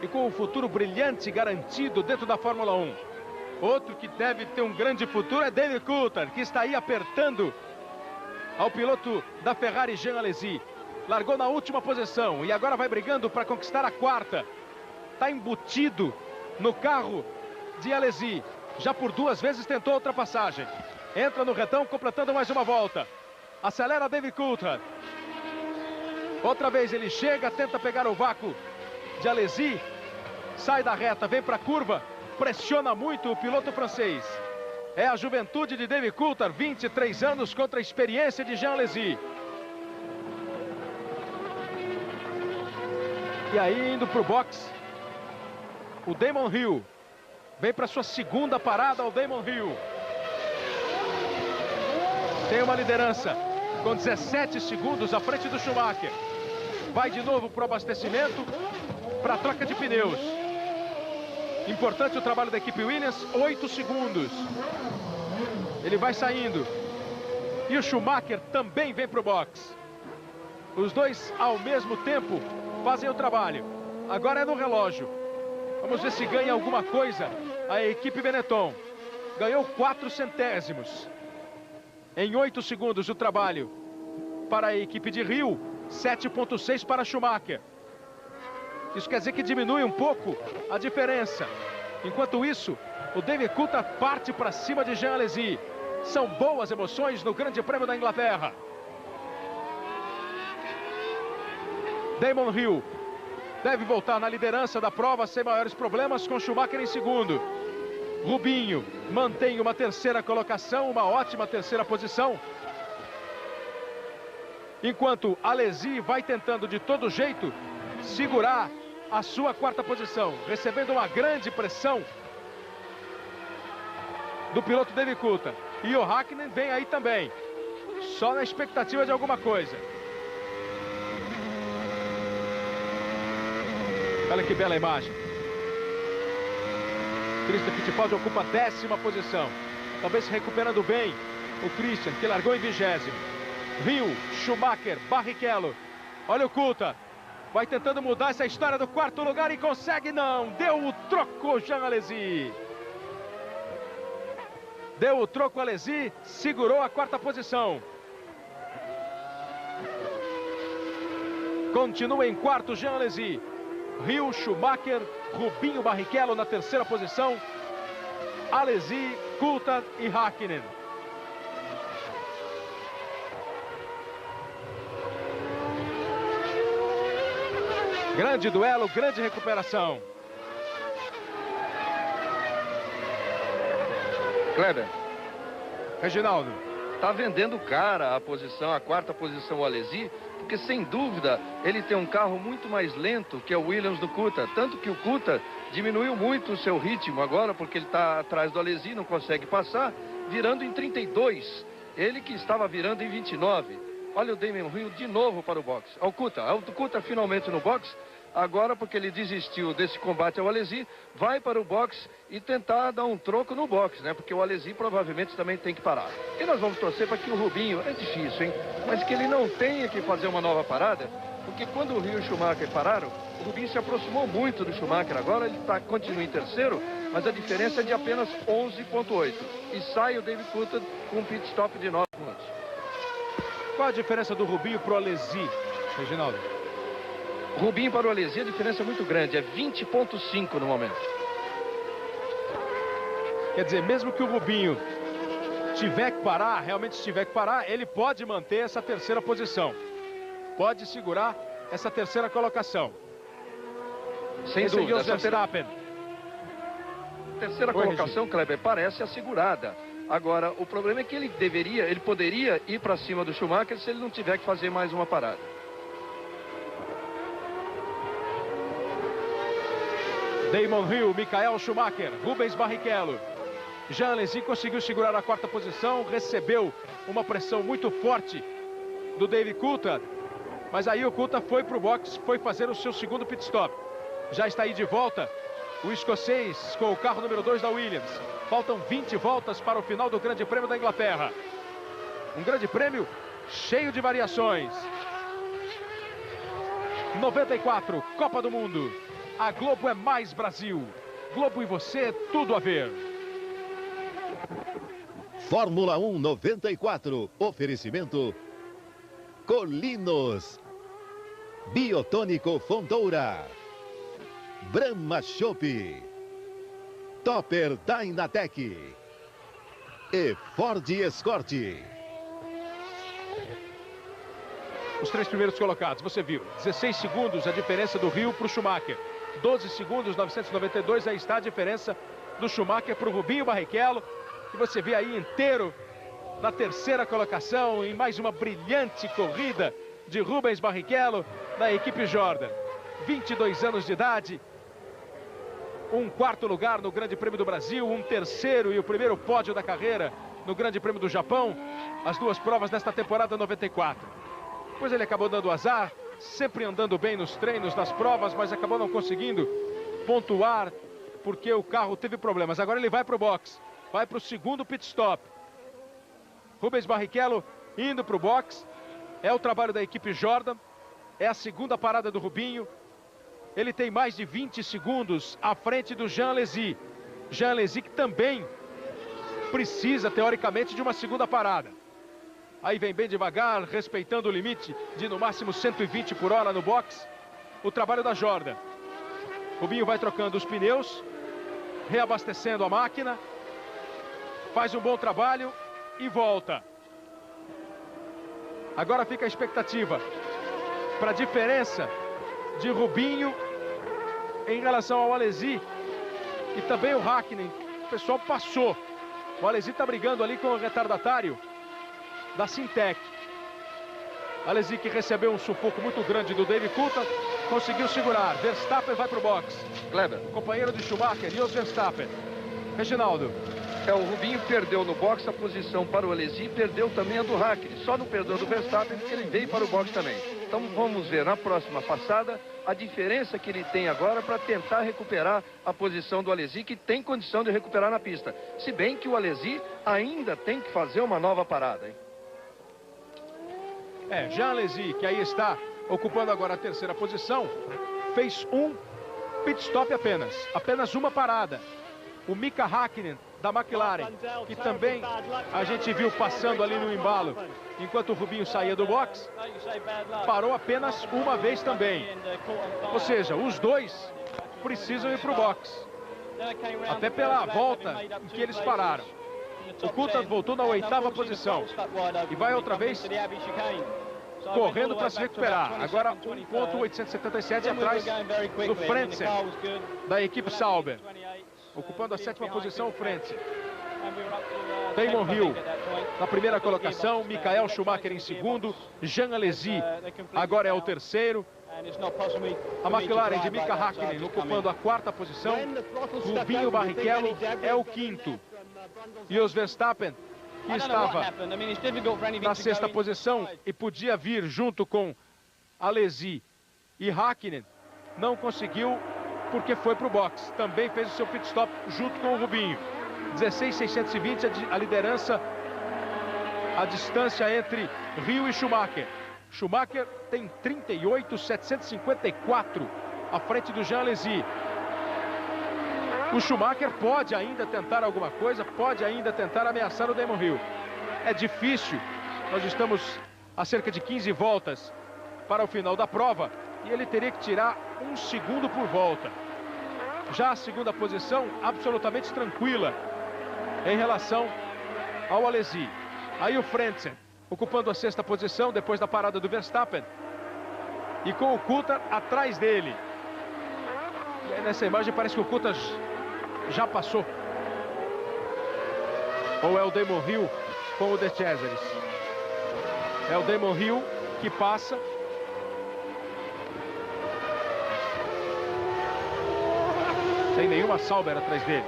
e com um futuro brilhante garantido dentro da Fórmula 1. Outro que deve ter um grande futuro é David Coulthard, que está aí apertando ao piloto da Ferrari, Jean Alesi. Largou na última posição e agora vai brigando para conquistar a quarta. Está embutido no carro de Alesi. Já por 2 vezes tentou a ultrapassagem. Entra no retão, completando mais uma volta. Acelera David Coulthard. Outra vez ele chega, tenta pegar o vácuo de Alesi. Sai da reta, vem para a curva. Pressiona muito o piloto francês. É a juventude de David Coulthard, 23 anos, contra a experiência de Jean Alesi. E aí, indo para o box, o Damon Hill. Vem para sua segunda parada o Damon Hill. Tem uma liderança com 17 segundos à frente do Schumacher. Vai de novo para o abastecimento, para a troca de pneus. Importante o trabalho da equipe Williams, 8 segundos. Ele vai saindo. E o Schumacher também vem para o box. Os dois ao mesmo tempo fazem o trabalho. Agora é no relógio. Vamos ver se ganha alguma coisa a equipe Benetton. Ganhou 4 centésimos. Em 8 segundos o trabalho para a equipe de Rio. 7,6 para Schumacher. Isso quer dizer que diminui um pouco a diferença. Enquanto isso, o David Coulthard parte para cima de Jean Alesi. São boas emoções no Grande Prêmio da Inglaterra. Damon Hill deve voltar na liderança da prova sem maiores problemas, com Schumacher em segundo. Rubinho mantém uma terceira colocação, uma ótima terceira posição. Enquanto Alesi vai tentando de todo jeito segurar a sua quarta posição, recebendo uma grande pressão do piloto David Coulthard. E o Häkkinen vem aí também, só na expectativa de alguma coisa. Olha que bela imagem. Christian Fittipaldi ocupa a 10ª posição. Talvez se recuperando bem o Christian, que largou em 20º. Hill, Schumacher, Barrichello. Olha o Coulthard. Vai tentando mudar essa história do 4º lugar e consegue não. Deu o troco Jean Alesi. Deu o troco Alesi, segurou a 4ª posição. Continua em quarto Jean Alesi. Hill, Schumacher, Rubinho, Barrichello na 3ª posição. Alesi, Coulthard e Häkkinen. Grande duelo, grande recuperação. Kleber. Reginaldo. Tá vendendo cara a posição, a 4ª posição o Alesi, porque sem dúvida ele tem um carro muito mais lento que o Williams do Coulthard. Tanto que o Coulthard diminuiu muito o seu ritmo agora, porque ele está atrás do Alesi, não consegue passar, virando em 32. Ele que estava virando em 29. Olha o Damon Hill de novo para o boxe. O Coulthard finalmente no boxe, Agora, porque ele desistiu desse combate ao Alesi, vai para o boxe e tentar dar um troco no boxe, né? Porque o Alesi provavelmente também tem que parar. E nós vamos torcer para que o Rubinho, é difícil, hein? Mas que ele não tenha que fazer uma nova parada, porque quando o Rio e o Schumacher pararam, o Rubinho se aproximou muito do Schumacher. Agora ele continua em terceiro, mas a diferença é de apenas 11,8. E sai o David Coulthard com um pit stop de 9 segundos. Qual a diferença do Rubinho para o Alesi, Reginaldo? Rubinho para o Alesi, a diferença é muito grande, é 20,5 no momento. Quer dizer, mesmo que o Rubinho tiver que parar, realmente tiver que parar, ele pode manter essa terceira posição. Pode segurar essa terceira colocação. Sem dúvida. Essa Verstappen. Terceira colocação, Kleber, parece assegurada. Agora, o problema é que ele poderia ir para cima do Schumacher se ele não tiver que fazer mais uma parada. Damon Hill, Michael Schumacher, Rubens Barrichello. Jean Alesi conseguiu segurar a quarta posição, recebeu uma pressão muito forte do David Coulthard, mas aí o Coulthard foi para o box, foi fazer o seu segundo pit stop. Já está aí de volta o escocês com o carro número 2 da Williams. Faltam 20 voltas para o final do Grande Prêmio da Inglaterra. Um grande prêmio cheio de variações. 94, Copa do Mundo. A Globo é mais Brasil. Globo e você, tudo a ver. Fórmula 1 94. Oferecimento Colinos. Biotônico Fontoura. Brahma Chopp. Topper Dynatec. E Ford Escort. Os três primeiros colocados, você viu. 16 segundos a diferença do Rio para o Schumacher. 12 segundos, 992, aí está a diferença do Schumacher para o Rubinho Barrichello, que você vê aí inteiro na terceira colocação, em mais uma brilhante corrida de Rubens Barrichello, da equipe Jordan. 22 anos de idade, um quarto lugar no Grande Prêmio do Brasil, um terceiro e o primeiro pódio da carreira no Grande Prêmio do Japão, as duas provas desta temporada 94. Depois ele acabou dando azar, sempre andando bem nos treinos, nas provas, mas acabou não conseguindo pontuar porque o carro teve problemas. Agora ele vai para o box, vai para o segundo pit stop. Rubens Barrichello indo para o box, é o trabalho da equipe Jordan, é a segunda parada do Rubinho. Ele tem mais de 20 segundos à frente do Jean Alesi. Jean Alesi que também precisa, teoricamente, de uma segunda parada. Aí vem bem devagar, respeitando o limite de no máximo 120 por hora no box. O trabalho da Jordan. Rubinho vai trocando os pneus, reabastecendo a máquina. Faz um bom trabalho e volta. Agora fica a expectativa para a diferença de Rubinho em relação ao Alesi e também o Hakkinen. O pessoal passou. O Alesi está brigando ali com o retardatário da Sintec. Alesi, que recebeu um sufoco muito grande do David Coulthard, conseguiu segurar. Verstappen vai para o box. Kleber. Companheiro de Schumacher, Jos Verstappen. Reginaldo. O Rubinho perdeu no box a posição para o Alesi, perdeu também a do Hakkinen. Só não perdeu do Verstappen porque ele veio para o box também. Então vamos ver na próxima passada a diferença que ele tem agora para tentar recuperar a posição do Alesi, que tem condição de recuperar na pista. Se bem que o Alesi ainda tem que fazer uma nova parada, hein? Jean Alesi, que aí está ocupando agora a terceira posição, fez um pit stop apenas uma parada. O Mika Hakkinen da McLaren, que também a gente viu passando ali no embalo enquanto o Rubinho saía do box, parou apenas uma vez também. Ou seja, os dois precisam ir para o box, até pela volta em que eles pararam. O Coulthard voltou na 8ª posição e vai outra vez correndo para se recuperar. Agora 1.877 atrás do Frentzen, da equipe Sauber. Ocupando a 7ª posição, o Frentzen. Damon Hill na primeira colocação, Michael Schumacher em segundo, Jean Alesi agora é o terceiro. A McLaren de Mika Hakkinen ocupando a 4ª posição. Rubinho Barrichello é o quinto. E os Verstappen, que estava na 6ª posição e podia vir junto com Alesi e Hakkinen, não conseguiu porque foi para o box. Também fez o seu pit stop junto com o Rubinho. 16.620 a liderança, a distância entre Rio e Schumacher. Schumacher tem 38.754 à frente do Jean Alesi. O Schumacher pode ainda tentar alguma coisa, pode ainda tentar ameaçar o Damon Hill. É difícil, nós estamos a cerca de 15 voltas para o final da prova e ele teria que tirar 1 segundo por volta. Já a segunda posição, absolutamente tranquila em relação ao Alesi. Aí o Frentzen ocupando a 6ª posição depois da parada do Verstappen. E com o Coulthard atrás dele. E aí nessa imagem parece que o Coulthard já passou. Ou é o Damon Hill com o De Cesaris? É o Damon Hill que passa. Sem nenhuma Sauber atrás dele.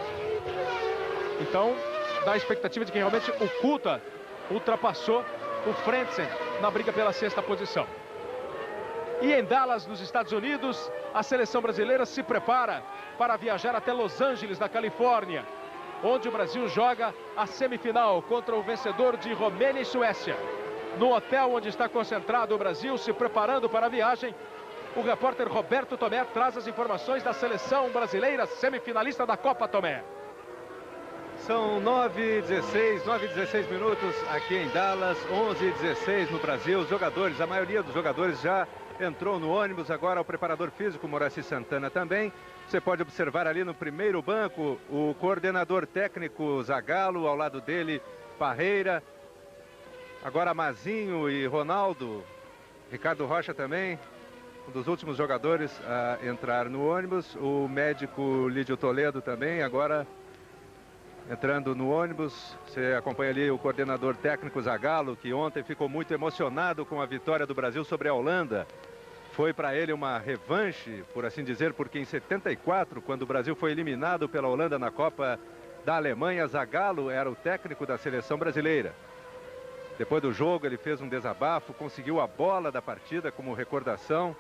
Então, dá a expectativa de que realmente o Coulthard ultrapassou o Frentzen na briga pela 6ª posição. E em Dallas, nos Estados Unidos, a seleção brasileira se prepara para viajar até Los Angeles, na Califórnia, onde o Brasil joga a semifinal contra o vencedor de Romênia e Suécia. No hotel onde está concentrado o Brasil, se preparando para a viagem, o repórter Roberto Tomé traz as informações da seleção brasileira semifinalista da Copa Tomé. São 9h16 minutos aqui em Dallas, 11h16 no Brasil. Os jogadores, a maioria dos jogadores já entrou no ônibus. Agora o preparador físico, Moraci Santana, também. Você pode observar ali no primeiro banco o coordenador técnico Zagallo, ao lado dele Parreira. Agora Mazinho e Ronaldo, Ricardo Rocha também, um dos últimos jogadores a entrar no ônibus. O médico Lídio Toledo também, agora entrando no ônibus. Você acompanha ali o coordenador técnico Zagallo, que ontem ficou muito emocionado com a vitória do Brasil sobre a Holanda. Foi para ele uma revanche, por assim dizer, porque em 74, quando o Brasil foi eliminado pela Holanda na Copa da Alemanha, Zagallo era o técnico da seleção brasileira. Depois do jogo ele fez um desabafo, conseguiu a bola da partida como recordação.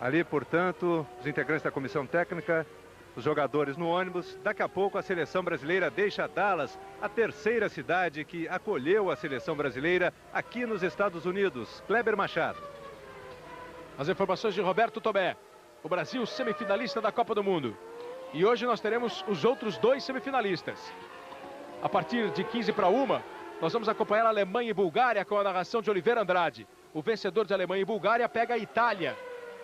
Ali, portanto, os integrantes da comissão técnica, os jogadores no ônibus. Daqui a pouco a seleção brasileira deixa Dallas, a 3ª cidade que acolheu a seleção brasileira aqui nos Estados Unidos. Kleber Machado. As informações de Roberto Tomé. O Brasil semifinalista da Copa do Mundo. E hoje nós teremos os outros 2 semifinalistas. A partir de 15 para 1, nós vamos acompanhar a Alemanha e Bulgária com a narração de Oliveira Andrade. O vencedor de Alemanha e Bulgária pega a Itália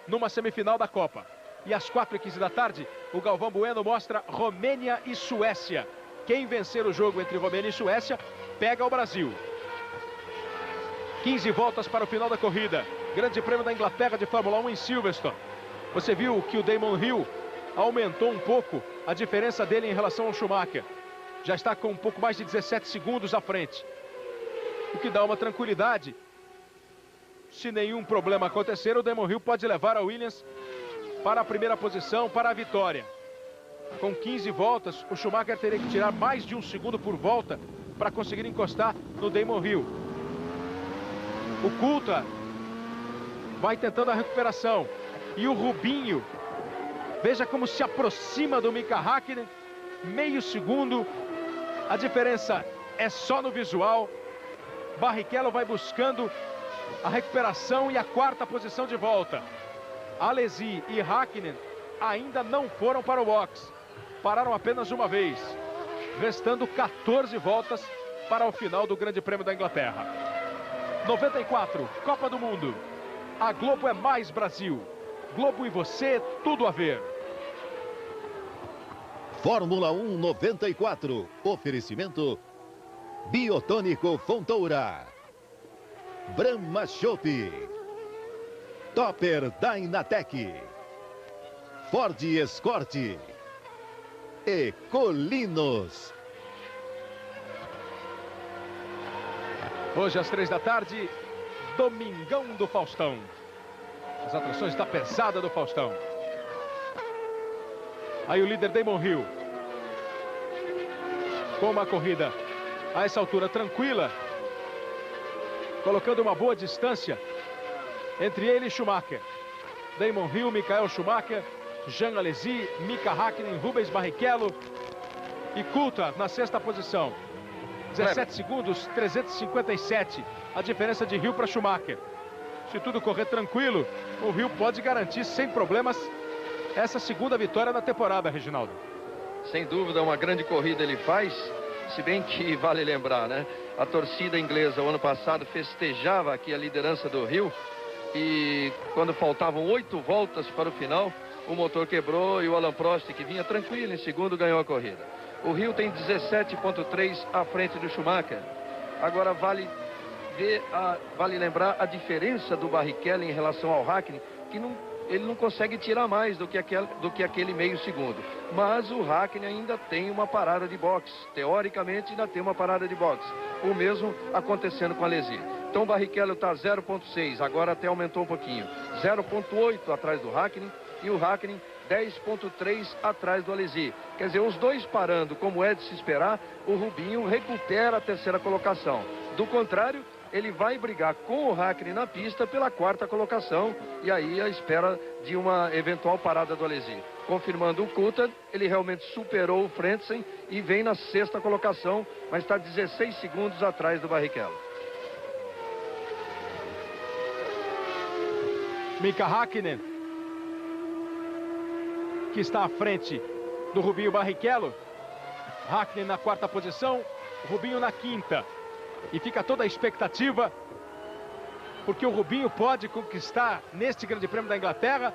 numa semifinal da Copa. E às 4h15 da tarde, o Galvão Bueno mostra Romênia e Suécia. Quem vencer o jogo entre Romênia e Suécia, pega o Brasil. 15 voltas para o final da corrida. Grande Prêmio da Inglaterra de Fórmula 1 em Silverstone. Você viu que o Damon Hill aumentou um pouco a diferença dele em relação ao Schumacher. Já está com um pouco mais de 17 segundos à frente. O que dá uma tranquilidade. Se nenhum problema acontecer, o Damon Hill pode levar a Williams para a primeira posição, para a vitória. Com 15 voltas, o Schumacher teria que tirar mais de 1 segundo por volta para conseguir encostar no Damon Hill. O Coulthard vai tentando a recuperação. E o Rubinho, veja como se aproxima do Mika Häkkinen, meio segundo. A diferença é só no visual. Barrichello vai buscando a recuperação e a 4ª posição de volta. Alesi e Häkkinen ainda não foram para o box. Pararam apenas uma vez. Restando 14 voltas para o final do Grande Prêmio da Inglaterra. 94, Copa do Mundo. A Globo é mais Brasil. Globo e você, tudo a ver. Fórmula 1 94. Oferecimento Biotônico Fontoura, Brahma Chopp, Topper Dynatec, Ford Escort e Colinos. Hoje às 3 da tarde, Domingão do Faustão. As atrações da pesada do Faustão. Aí o líder Damon Hill. Com uma corrida a essa altura tranquila. Colocando uma boa distância entre ele e Schumacher. Damon Hill, Michael Schumacher, Jean Alesi, Mika Häkkinen, Rubens Barrichello e Coulthard na sexta posição. 17 segundos, 357 a diferença de Hill para Schumacher. Se tudo correr tranquilo, o Hill pode garantir sem problemas essa segunda vitória da temporada, Reginaldo. Sem dúvida, uma grande corrida ele faz, se bem que vale lembrar, né? A torcida inglesa, o ano passado, festejava aqui a liderança do Hill e quando faltavam 8 voltas para o final, o motor quebrou e o Alain Prost, que vinha tranquilo em segundo, ganhou a corrida. O Hill tem 17,3 à frente do Schumacher. Agora vale lembrar a diferença do Barrichello em relação ao Häkkinen, que ele não consegue tirar mais do que aquele meio segundo. Mas o Häkkinen ainda tem uma parada de boxe. Teoricamente ainda tem uma parada de boxe. O mesmo acontecendo com a Alesi. Então o Barrichello está 0,6, agora até aumentou um pouquinho. 0,8 atrás do Häkkinen e o Häkkinen 10,3 atrás do Alesi. Quer dizer, os dois parando como é de se esperar, o Rubinho recupera a terceira colocação. Do contrário, ele vai brigar com o Häkkinen na pista pela quarta colocação e aí a espera de uma eventual parada do Alesi. Confirmando o Coulthard, ele realmente superou o Frentzen e vem na sexta colocação, mas está 16 segundos atrás do Barrichello. Mika Häkkinen, que está à frente do Rubinho Barrichello. Häkkinen na quarta posição, Rubinho na quinta. E fica toda a expectativa, porque o Rubinho pode conquistar neste Grande Prêmio da Inglaterra,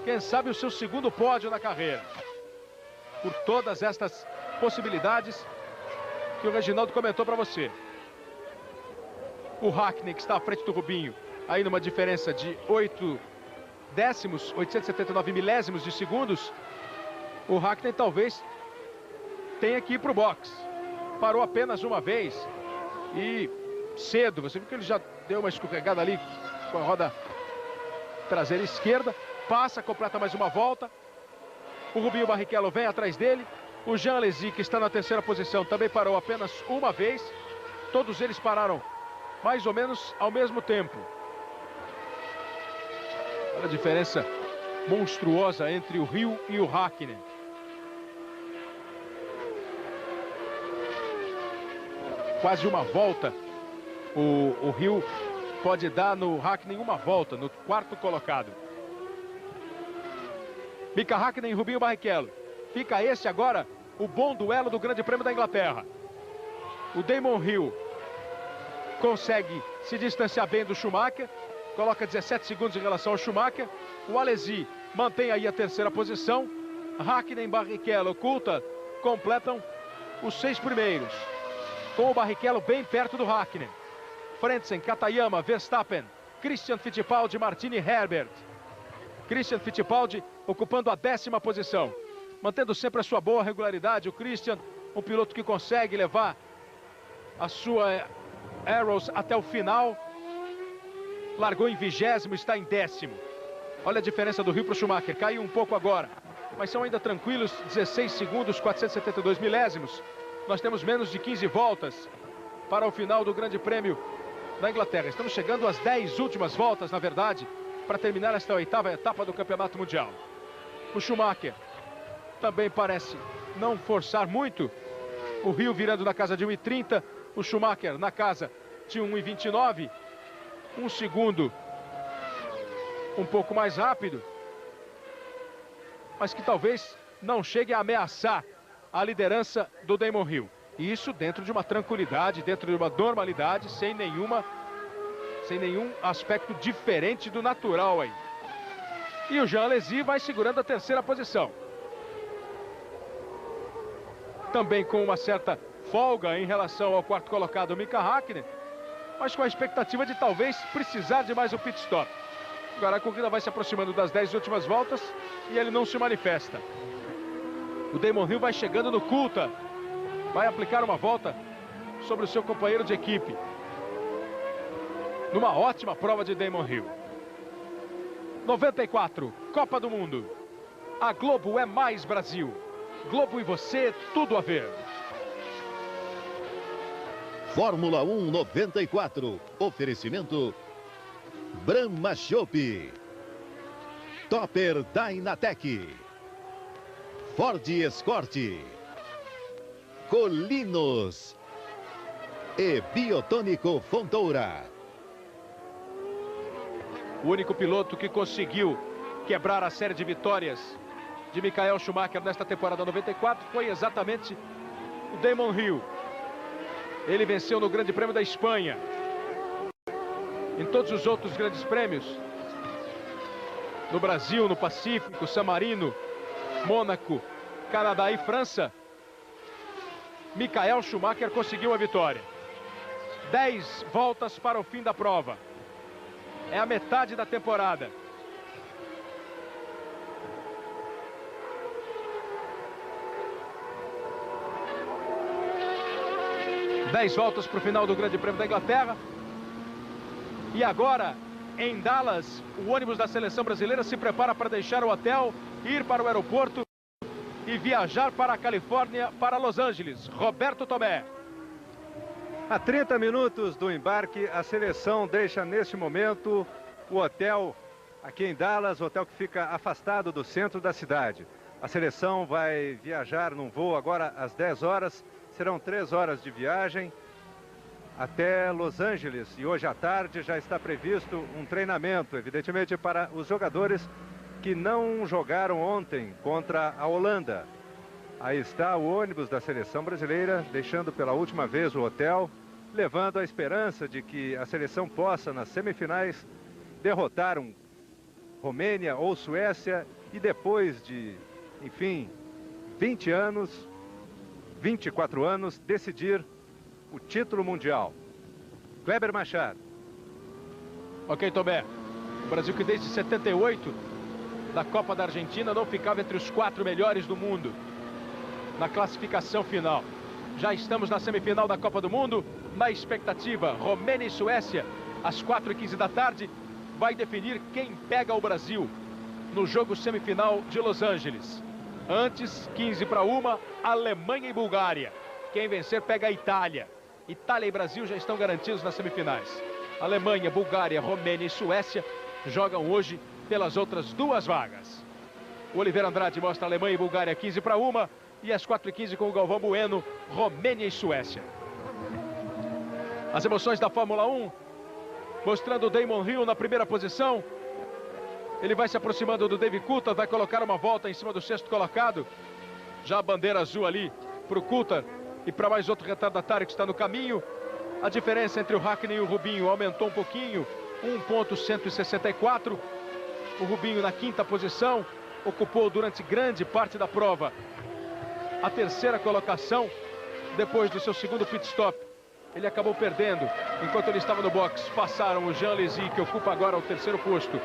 quem sabe o seu segundo pódio na carreira. Por todas estas possibilidades que o Reginaldo comentou para você. O Häkkinen, que está à frente do Rubinho, aí numa diferença de 8 décimos, 879 milésimos de segundos. O Häkkinen talvez tenha que ir para o box. Parou apenas uma vez e cedo, você viu que ele já deu uma escorregada ali com a roda traseira esquerda, passa, completa mais uma volta. O Rubinho Barrichello vem atrás dele. O Jean Alesi, que está na terceira posição, também parou apenas uma vez. Todos eles pararam mais ou menos ao mesmo tempo. Olha a diferença monstruosa entre o Hill e o Häkkinen. Quase uma volta. O Hill pode dar no Häkkinen uma volta, no quarto colocado. Mika Häkkinen e Rubinho Barrichello. Fica esse agora o bom duelo do Grande Prêmio da Inglaterra. O Damon Hill consegue se distanciar bem do Schumacher. Coloca 17 segundos em relação ao Schumacher. O Alesi mantém aí a terceira posição. Häkkinen, Barrichello, Coulthard completam os 6 primeiros. Com o Barrichello bem perto do Häkkinen. Frentzen, Katayama, Verstappen, Christian Fittipaldi, Martini, Herbert. Christian Fittipaldi ocupando a 10ª posição. Mantendo sempre a sua boa regularidade. O Christian, um piloto que consegue levar a sua Arrows até o final. Largou em 20º, está em 10º. Olha a diferença do Hill para o Schumacher. Caiu um pouco agora, mas são ainda tranquilos. 16 segundos, 472 milésimos. Nós temos menos de 15 voltas para o final do Grande Prêmio da Inglaterra. Estamos chegando às 10 últimas voltas, na verdade, para terminar esta 8ª etapa do Campeonato Mundial. O Schumacher também parece não forçar muito. O Hill virando na casa de 1,30. O Schumacher na casa de 1,29. Um segundo um pouco mais rápido, mas que talvez não chegue a ameaçar a liderança do Damon Hill. E isso dentro de uma tranquilidade, dentro de uma normalidade, sem nenhum aspecto diferente do natural aí. E o Jean Alesi vai segurando a terceira posição. Também com uma certa folga em relação ao quarto colocado, Mika Häkkinen, mas com a expectativa de talvez precisar de mais um pit stop. Agora a corrida vai se aproximando das 10 últimas voltas e ele não se manifesta. O Damon Hill vai chegando no Coulthard. Vai aplicar uma volta sobre o seu companheiro de equipe. Numa ótima prova de Damon Hill. 94, Copa do Mundo. A Globo é mais Brasil. Globo e você, tudo a ver. Fórmula 1 94. Oferecimento Brahma Chopp. Topper Dynatec, Ford Escort, Colinos e Biotônico Fontoura. O único piloto que conseguiu quebrar a série de vitórias de Michael Schumacher nesta temporada 94 foi exatamente o Damon Hill. Ele venceu no Grande Prêmio da Espanha. Em todos os outros grandes prêmios, no Brasil, no Pacífico, San Marino, Mônaco, Canadá e França, Michael Schumacher conseguiu a vitória. 10 voltas para o fim da prova. É a metade da temporada. Dez voltas para o final do Grande Prêmio da Inglaterra. E agora, em Dallas, o ônibus da seleção brasileira se prepara para deixar o hotel, ir para o aeroporto e viajar para a Califórnia, para Los Angeles. Roberto Tomé. A 30 minutos do embarque, a seleção deixa neste momento o hotel aqui em Dallas, o hotel que fica afastado do centro da cidade. A seleção vai viajar num voo agora às 10 horas, serão 3 horas de viagem até Los Angeles. E hoje à tarde já está previsto um treinamento, evidentemente para os jogadores que não jogaram ontem contra a Holanda. Aí está o ônibus da seleção brasileira, deixando pela última vez o hotel, levando a esperança de que a seleção possa, nas semifinais, derrotar um Romênia ou Suécia e depois de, enfim, 20 anos, 24 anos, decidir o título mundial. Kleber Machado. Ok, Tomé. O Brasil que desde 78, da Copa da Argentina, não ficava entre os 4 melhores do mundo na classificação final. Já estamos na semifinal da Copa do Mundo, na expectativa. Romênia e Suécia, às 4h15 da tarde, vai definir quem pega o Brasil no jogo semifinal de Los Angeles. Antes, 15-1, Alemanha e Bulgária. Quem vencer pega a Itália. Itália e Brasil já estão garantidos nas semifinais. Alemanha, Bulgária, Romênia e Suécia jogam hoje pelas outras 2 vagas. O Oliveira Andrade mostra Alemanha e Bulgária 15-1 e às 4h15 com o Galvão Bueno, Romênia e Suécia. As emoções da Fórmula 1, mostrando o Damon Hill na primeira posição. Ele vai se aproximando do David Coulthard, vai colocar uma volta em cima do 6º colocado. Já a bandeira azul ali para o Coulthard e para mais outro retardatário que está no caminho. A diferença entre o Hakkinen e o Rubinho aumentou um pouquinho, 1,164. O Rubinho na 5ª posição, ocupou durante grande parte da prova a 3ª colocação. Depois do seu 2º pit stop, ele acabou perdendo. Enquanto ele estava no box, passaram o Jean Alesi, que ocupa agora o 3º posto,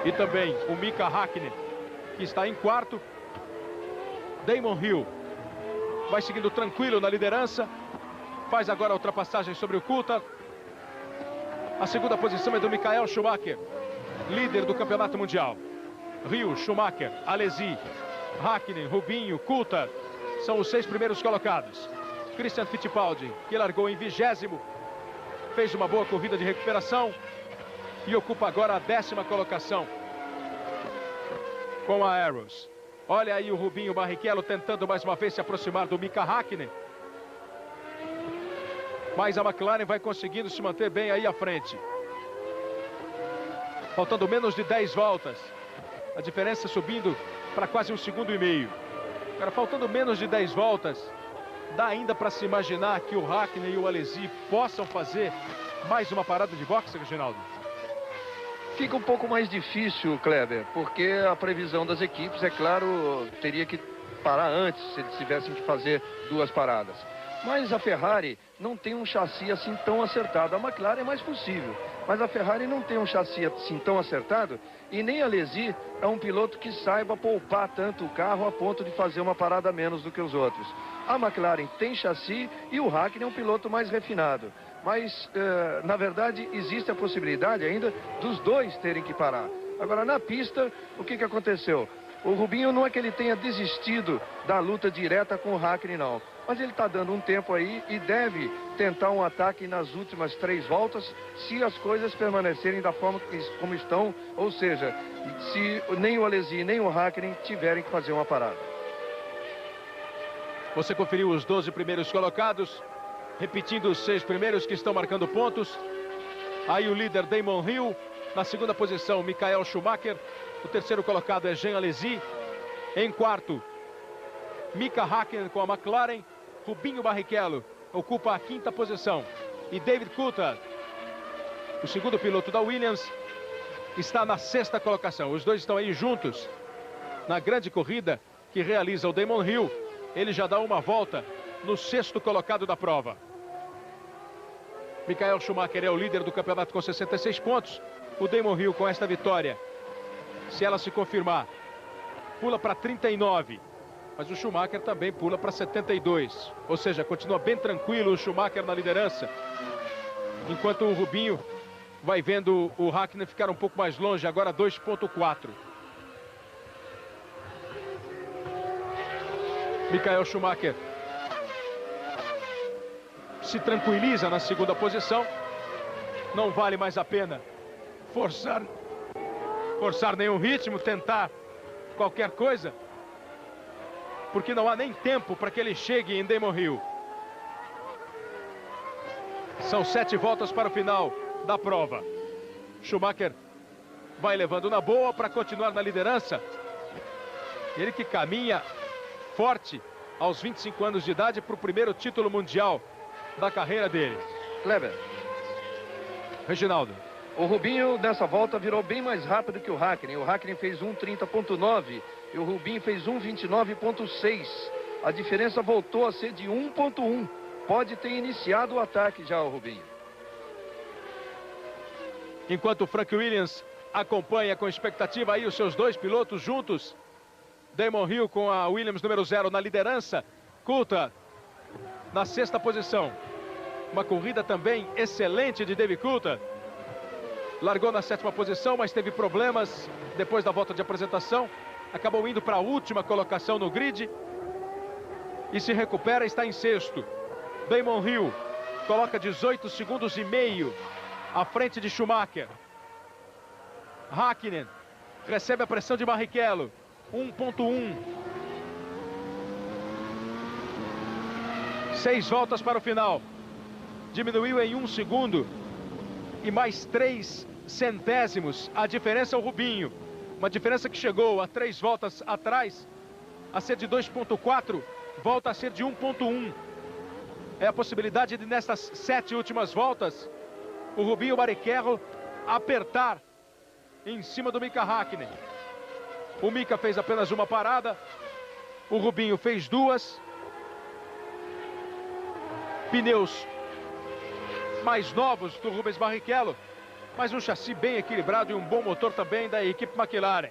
e também o Mika Hakkinen, que está em 4º. Damon Hill vai seguindo tranquilo na liderança, faz agora a ultrapassagem sobre o Coulthard. A 2ª posição é do Michael Schumacher, líder do campeonato mundial. Hill, Schumacher, Alesi, Hakkinen, Rubinho, Coulthard são os 6 primeiros colocados. Christian Fittipaldi, que largou em 20º, fez uma boa corrida de recuperação e ocupa agora a 10ª colocação com a Arrows. Olha aí o Rubinho Barrichello tentando mais uma vez se aproximar do Mika Hakkinen. Mas a McLaren vai conseguindo se manter bem aí à frente. Faltando menos de 10 voltas. A diferença subindo para quase 1,5 segundos. Agora, faltando menos de 10 voltas, dá ainda para se imaginar que o Hakkinen e o Alesi possam fazer mais uma parada de boxe, Reginaldo? Fica um pouco mais difícil, Kleber, porque a previsão das equipes, é claro, teria que parar antes, se eles tivessem que fazer 2 paradas. Mas a Ferrari não tem um chassi assim tão acertado. A McLaren é mais possível, mas a Ferrari não tem um chassi assim tão acertado, e nem a Alesi é um piloto que saiba poupar tanto o carro a ponto de fazer uma parada a menos do que os outros. A McLaren tem chassi e o Hakkinen é um piloto mais refinado. Mas, na verdade, existe a possibilidade ainda dos 2 terem que parar. Agora, na pista, o que aconteceu? O Rubinho não é que ele tenha desistido da luta direta com o Hakkinen, não. mas ele está dando um tempo aí e deve tentar um ataque nas últimas 3 voltas, se as coisas permanecerem da forma como estão, ou seja, se nem o Alesi nem o Hakkinen tiverem que fazer uma parada. Você conferiu os 12 primeiros colocados, repetindo os 6 primeiros que estão marcando pontos. Aí o líder Damon Hill, na segunda posição Michael Schumacher, o terceiro colocado é Jean Alesi, em quarto Mika Hakkinen com a McLaren, Rubinho Barrichello ocupa a quinta posição e David Coulthard, o segundo piloto da Williams, está na sexta colocação. Os dois estão aí juntos na grande corrida que realiza o Damon Hill. Ele já dá uma volta no sexto colocado da prova. Michael Schumacher é o líder do campeonato com 66 pontos. O Damon Hill, com esta vitória, se ela se confirmar, pula para 39. Mas o Schumacher também pula para 72. Ou seja, continua bem tranquilo o Schumacher na liderança. Enquanto o Rubinho vai vendo o Hakkinen ficar um pouco mais longe, agora 2,4. Michael Schumacher se tranquiliza na segunda posição. Não vale mais a pena forçar nenhum ritmo, tentar qualquer coisa, porque não há nem tempo para que ele chegue em Damon Hill. São 7 voltas para o final da prova. Schumacher vai levando na boa para continuar na liderança. Ele que caminha forte aos 25 anos de idade para o primeiro título mundial da carreira dele. Kleber. Reginaldo. O Rubinho nessa volta virou bem mais rápido que o Hakkinen. O Hakkinen fez 1,30,9 e o Rubinho fez 1,29,6. A diferença voltou a ser de 1,1. Pode ter iniciado o ataque já o Rubinho. Enquanto o Frank Williams acompanha com expectativa aí os seus dois pilotos juntos. Damon Hill com a Williams número 0 na liderança. Coulthard na sexta posição. Uma corrida também excelente de David Coulthard. Largou na sétima posição, mas teve problemas depois da volta de apresentação. Acabou indo para a última colocação no grid. E se recupera, está em sexto. Damon Hill coloca 18 segundos e meio à frente de Schumacher. Hakkinen recebe a pressão de Barrichello. 1,1. 6 voltas para o final. Diminuiu em 1 segundo. E mais 3 centésimos. A diferença é o Rubinho. Uma diferença que chegou a 3 voltas atrás a ser de 2,4. Volta a ser de 1,1. É a possibilidade de nessas 7 últimas voltas o Rubinho Barrichello apertar em cima do Mika Hakkinen. O Mika fez apenas uma parada. O Rubinho fez 2. Pneus mais novos do Rubens Barrichello, mas um chassi bem equilibrado e um bom motor também da equipe McLaren.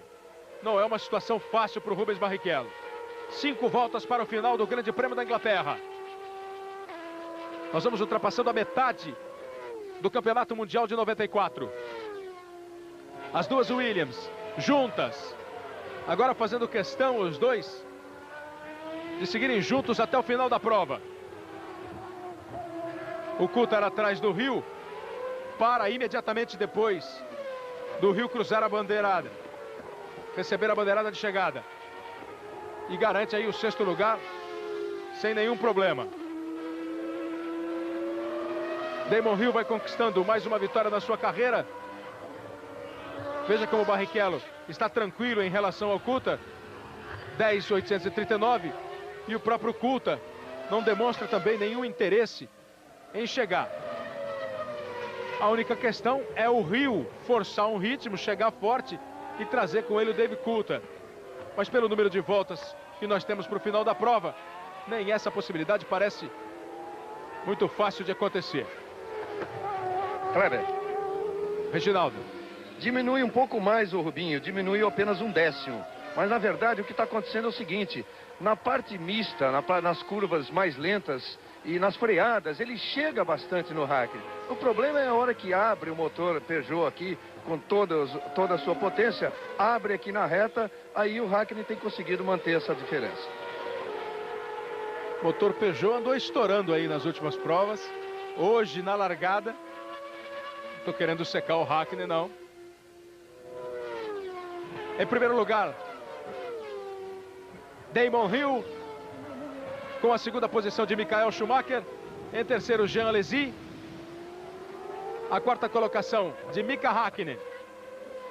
Não é uma situação fácil para o Rubens Barrichello. 5 voltas para o final do Grande Prêmio da Inglaterra. Nós vamos ultrapassando a metade do Campeonato Mundial de 94. As duas Williams juntas. Agora fazendo questão os dois de seguirem juntos até o final da prova. O Coulthard atrás do Hill, para imediatamente depois do Hill cruzar a bandeirada, receber a bandeirada de chegada, e garante aí o 6º lugar sem nenhum problema. Damon Hill vai conquistando mais uma vitória na sua carreira. Veja como o Barrichello está tranquilo em relação ao Coulthard, 10.839, e o próprio Coulthard não demonstra também nenhum interesse em chegar. A única questão é o Hill forçar um ritmo, chegar forte e trazer com ele o David Coulthard. Mas pelo número de voltas que nós temos para o final da prova, nem essa possibilidade parece muito fácil de acontecer. Kleber. Reginaldo. Diminui um pouco mais o Rubinho, diminuiu apenas 1/10. Mas na verdade o que está acontecendo é o seguinte: na parte mista, nas curvas mais lentas e nas freadas, ele chega bastante no Hakkinen. O problema é a hora que abre o motor Peugeot aqui, com toda a sua potência, abre aqui na reta, aí o Hakkinen tem conseguido manter essa diferença. Motor Peugeot andou estourando aí nas últimas provas. Hoje, na largada, não tô querendo secar o Hakkinen, não. Em primeiro lugar, Damon Hill, com a segunda posição de Michael Schumacher. Em terceiro, Jean Alesi. A quarta colocação de Mika Hakkinen.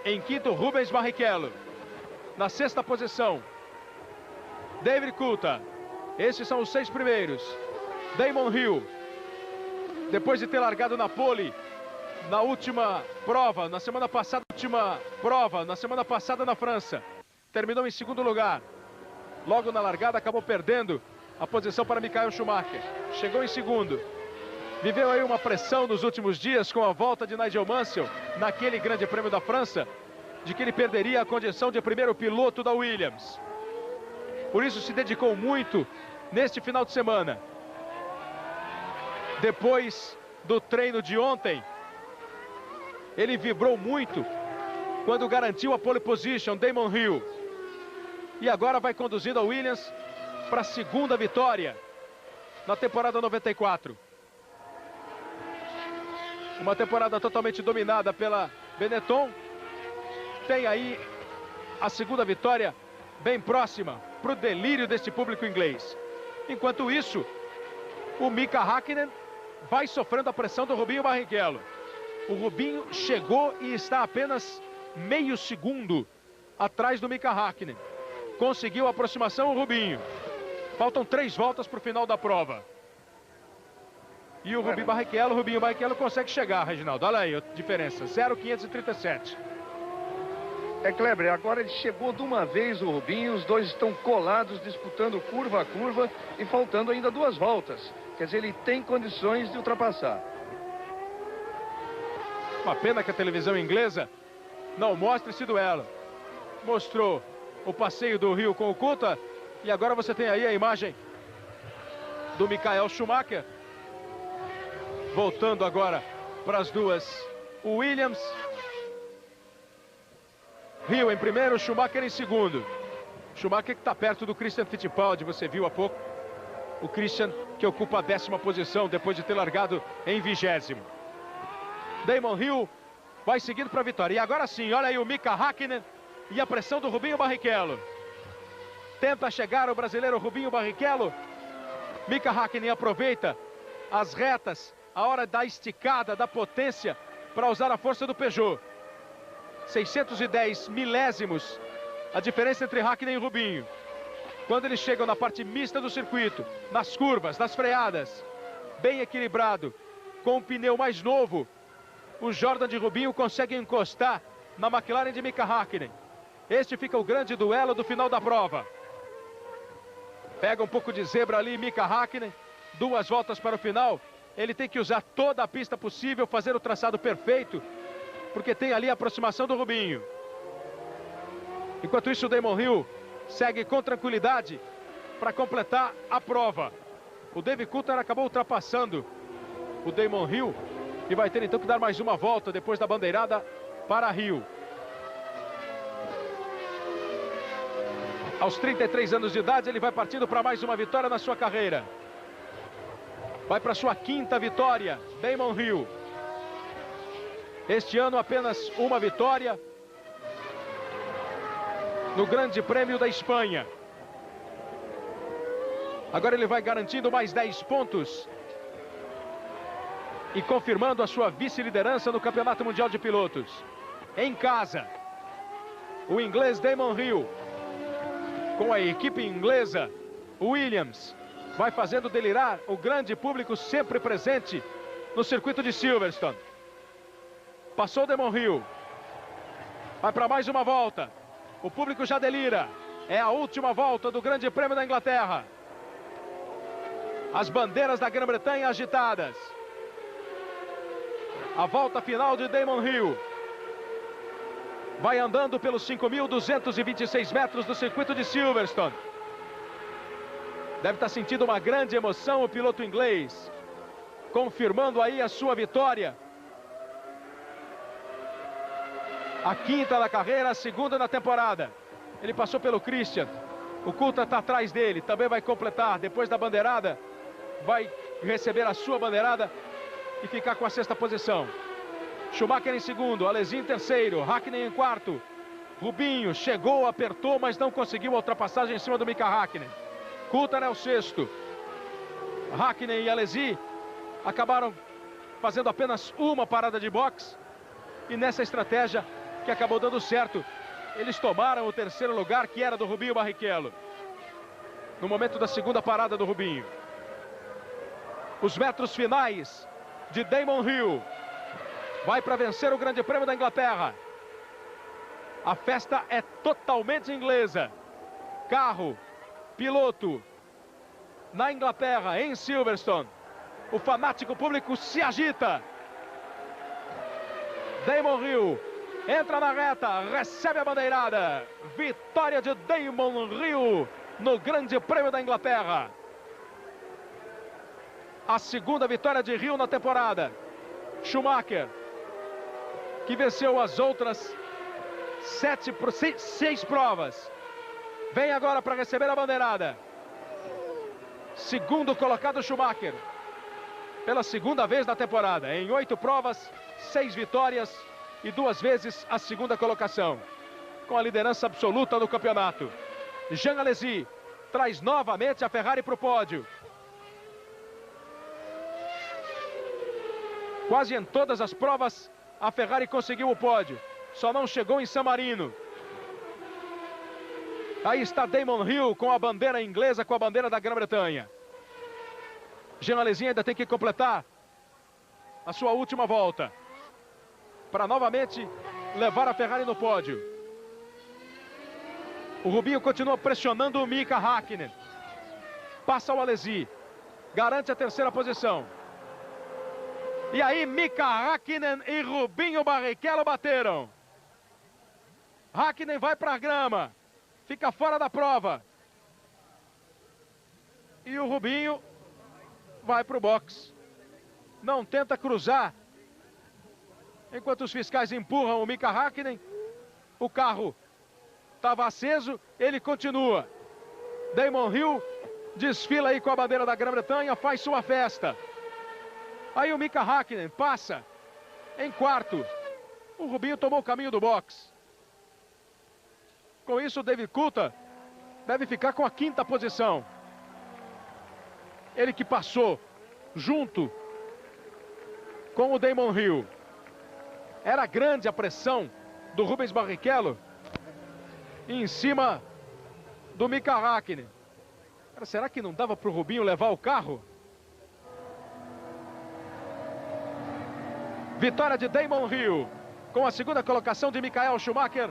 Em quinto, Rubens Barrichello. Na sexta posição, David Coulthard. Esses são os 6 primeiros. Damon Hill, depois de ter largado na pole na última prova, na semana passada, na França, terminou em segundo lugar. Logo na largada acabou perdendo a posição para Michael Schumacher. Chegou em segundo. Viveu aí uma pressão nos últimos dias com a volta de Nigel Mansell naquele Grande Prêmio da França, de que ele perderia a condição de primeiro piloto da Williams. Por isso se dedicou muito neste final de semana. Depois do treino de ontem, ele vibrou muito quando garantiu a pole position, Damon Hill. E agora vai conduzindo a Williams para a segunda vitória na temporada 94. Uma temporada totalmente dominada pela Benetton. Tem aí a segunda vitória bem próxima para o delírio deste público inglês. Enquanto isso, o Mika Hakkinen vai sofrendo a pressão do Rubinho Barrichello. O Rubinho chegou e está apenas meio segundo atrás do Mika Hakkinen. Conseguiu a aproximação o Rubinho. Faltam 3 voltas para o final da prova. E o Rubinho Barrichello consegue chegar, Reginaldo. Olha aí a diferença, 0,537. Kleber, agora ele chegou de uma vez, o Rubinho. Os dois estão colados, disputando curva a curva e faltando ainda 2 voltas. Quer dizer, ele tem condições de ultrapassar. Uma pena que a televisão inglesa não mostra esse duelo. Mostrou o passeio do Rio com o Coulthard. E agora você tem aí a imagem do Michael Schumacher. Voltando agora para as duas Williams. Hill em primeiro, Schumacher em segundo. Schumacher que está perto do Christian Fittipaldi, você viu há pouco. O Christian que ocupa a 10ª posição depois de ter largado em 20º. Damon Hill vai seguindo para a vitória. E agora sim, olha aí o Mika Hakkinen e a pressão do Rubinho Barrichello. Tenta chegar o brasileiro Rubinho Barrichello. Mika Hakkinen aproveita as retas, a hora da esticada, da potência, para usar a força do Peugeot. 610 milésimos a diferença entre Hakkinen e Rubinho. Quando eles chegam na parte mista do circuito, nas curvas, nas freadas, bem equilibrado, com um pneu mais novo, o Jordan de Rubinho consegue encostar na McLaren de Mika Hakkinen. Este fica o grande duelo do final da prova. Pega um pouco de zebra ali, Mika Hakkinen. 2 voltas para o final. Ele tem que usar toda a pista possível, fazer o traçado perfeito, porque tem ali a aproximação do Rubinho. Enquanto isso, o Damon Hill segue com tranquilidade para completar a prova. O David Coulthard acabou ultrapassando o Damon Hill e vai ter então que dar mais uma volta depois da bandeirada para Hill. Aos 33 anos de idade, ele vai partindo para mais uma vitória na sua carreira. Vai para sua 5ª vitória, Damon Hill. Este ano apenas uma vitória no Grande Prêmio da Espanha. Agora ele vai garantindo mais 10 pontos e confirmando a sua vice-liderança no Campeonato Mundial de Pilotos. Em casa, o inglês Damon Hill, com a equipe inglesa Williams, vai fazendo delirar o grande público sempre presente no circuito de Silverstone. Passou Damon Hill. Vai para mais uma volta. O público já delira. É a última volta do Grande Prêmio da Inglaterra. As bandeiras da Grã-Bretanha agitadas. A volta final de Damon Hill. Vai andando pelos 5.226 metros do circuito de Silverstone. Deve estar sentindo uma grande emoção o piloto inglês, confirmando aí a sua vitória. A 5ª na carreira, a 2ª na temporada. Ele passou pelo Christian, O Coulthard está atrás dele, também vai completar. Depois da bandeirada, vai receber a sua bandeirada e ficar com a sexta posição. Schumacher em segundo, Alesi em terceiro, Hakkinen em quarto. Rubinho chegou, apertou, mas não conseguiu a ultrapassagem em cima do Mika Hakkinen. Coulthard é o sexto. Hakkinen e Alesi acabaram fazendo apenas uma parada de boxe. E nessa estratégia que acabou dando certo, eles tomaram o terceiro lugar, que era do Rubinho Barrichello. No momento da segunda parada do Rubinho. Os metros finais de Damon Hill. Vai para vencer o Grande Prêmio da Inglaterra. A festa é totalmente inglesa. Carro, piloto, na Inglaterra, em Silverstone. O fanático público se agita. Damon Hill entra na reta, recebe a bandeirada. Vitória de Damon Hill no Grande Prêmio da Inglaterra. A segunda vitória de Hill na temporada. Schumacher, que venceu as outras 6 provas, vem agora para receber a bandeirada. Segundo colocado Schumacher, pela segunda vez na temporada, em 8 provas, 6 vitórias e 2 vezes a segunda colocação, com a liderança absoluta do campeonato. Jean Alesi traz novamente a Ferrari para o pódio. Quase em todas as provas a Ferrari conseguiu o pódio, só não chegou em San Marino. Aí está Damon Hill com a bandeira inglesa, com a bandeira da Grã-Bretanha. Jean Alesi ainda tem que completar a sua última volta para novamente levar a Ferrari no pódio. O Rubinho continua pressionando o Mika Hakkinen. Passa o Alesi, garante a terceira posição. E aí Mika Hakkinen e Rubinho Barrichello bateram. Hakkinen vai para a grama, fica fora da prova. E o Rubinho vai para o box. Não tenta cruzar. Enquanto os fiscais empurram o Mika Hakkinen, o carro estava aceso, ele continua. Damon Hill desfila aí com a bandeira da Grã-Bretanha, faz sua festa. Aí o Mika Hakkinen passa em quarto. O Rubinho tomou o caminho do box. Com isso, o David Coulthard deve ficar com a quinta posição. Ele que passou junto com o Damon Hill. Era grande a pressão do Rubens Barrichello em cima do Mika Hakkinen. Será que não dava para o Rubinho levar o carro? Vitória de Damon Hill, com a segunda colocação de Michael Schumacher.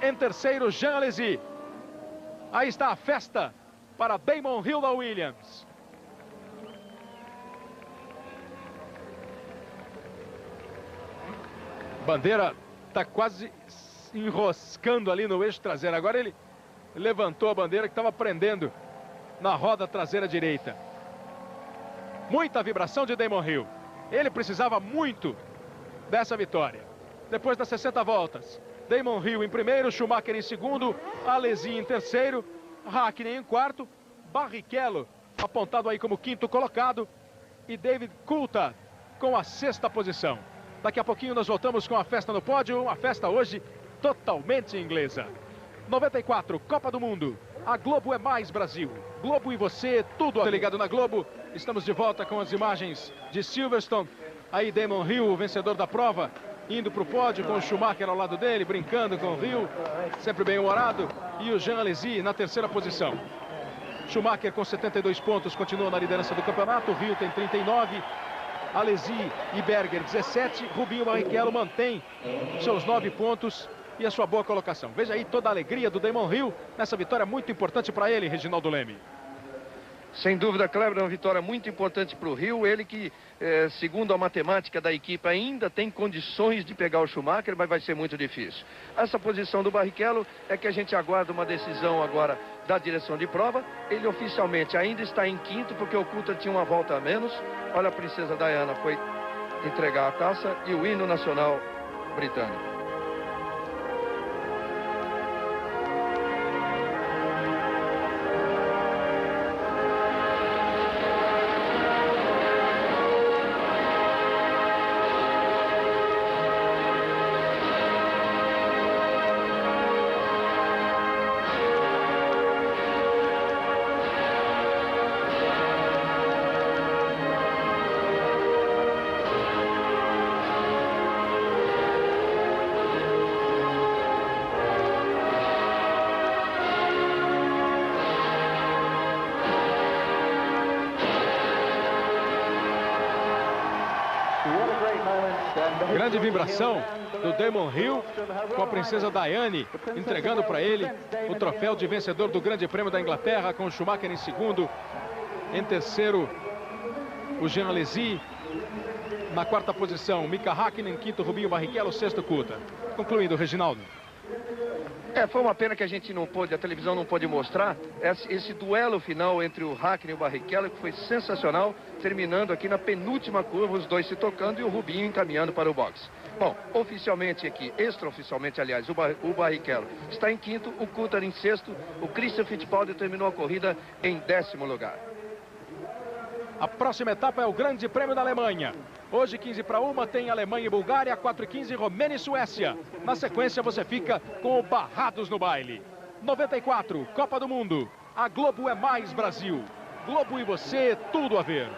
Em terceiro, Jean Alesi. Aí está a festa para Damon Hill da Williams. Bandeira está quase enroscando ali no eixo traseiro. Agora ele levantou a bandeira que estava prendendo na roda traseira direita. Muita vibração de Damon Hill. Ele precisava muito dessa vitória. Depois das 60 voltas, Damon Hill em primeiro, Schumacher em segundo, Alesi em terceiro, Hakkinen em quarto, Barrichello apontado aí como quinto colocado e David Coulthard com a sexta posição. Daqui a pouquinho nós voltamos com a festa no pódio, uma festa hoje totalmente inglesa. 94, Copa do Mundo. A Globo é mais Brasil. Globo e você, tudo ligado na Globo. Estamos de volta com as imagens de Silverstone. Aí Damon Hill, o vencedor da prova, indo para o pódio com o Schumacher ao lado dele, brincando com o Hill, sempre bem-humorado. E o Jean Alesi na terceira posição. Schumacher com 72 pontos, continua na liderança do campeonato. O Hill tem 39. Alesi e Berger 17. Rubinho Barrichello mantém seus 9 pontos e a sua boa colocação. Veja aí toda a alegria do Damon Hill nessa vitória muito importante para ele, Reginaldo Leme. Sem dúvida, Kleber, é uma vitória muito importante para o Hill. Ele que, segundo a matemática da equipe, ainda tem condições de pegar o Schumacher, mas vai ser muito difícil. Essa posição do Barrichello é que a gente aguarda uma decisão agora da direção de prova. Ele oficialmente ainda está em quinto, porque o Coulthard tinha uma volta a menos. Olha, a princesa Diana foi entregar a taça e o hino nacional britânico. Grande vibração do Damon Hill com a princesa Diane entregando para ele o troféu de vencedor do Grande Prêmio da Inglaterra, com o Schumacher em segundo, em terceiro o Jean Alesi, na quarta posição Mika Häkkinen, em quinto Rubinho Barrichello, sexto Coulthard. Concluindo, Reginaldo. Foi uma pena que a televisão não pôde mostrar esse duelo final entre o Häkkinen e o Barrichello, que foi sensacional, terminando aqui na penúltima curva, os dois se tocando e o Rubinho encaminhando para o boxe. Bom, oficialmente aqui, extraoficialmente, aliás, o Barrichello está em quinto, o Coulthard em sexto, o Christian Fittipaldi terminou a corrida em 10º lugar. A próxima etapa é o Grande Prêmio da Alemanha. Hoje, 15:01, tem Alemanha e Bulgária, 4:15, Romênia e Suécia. Na sequência, você fica com o Barrados no Baile. 94, Copa do Mundo. A Globo é mais Brasil. Globo e você, tudo a ver.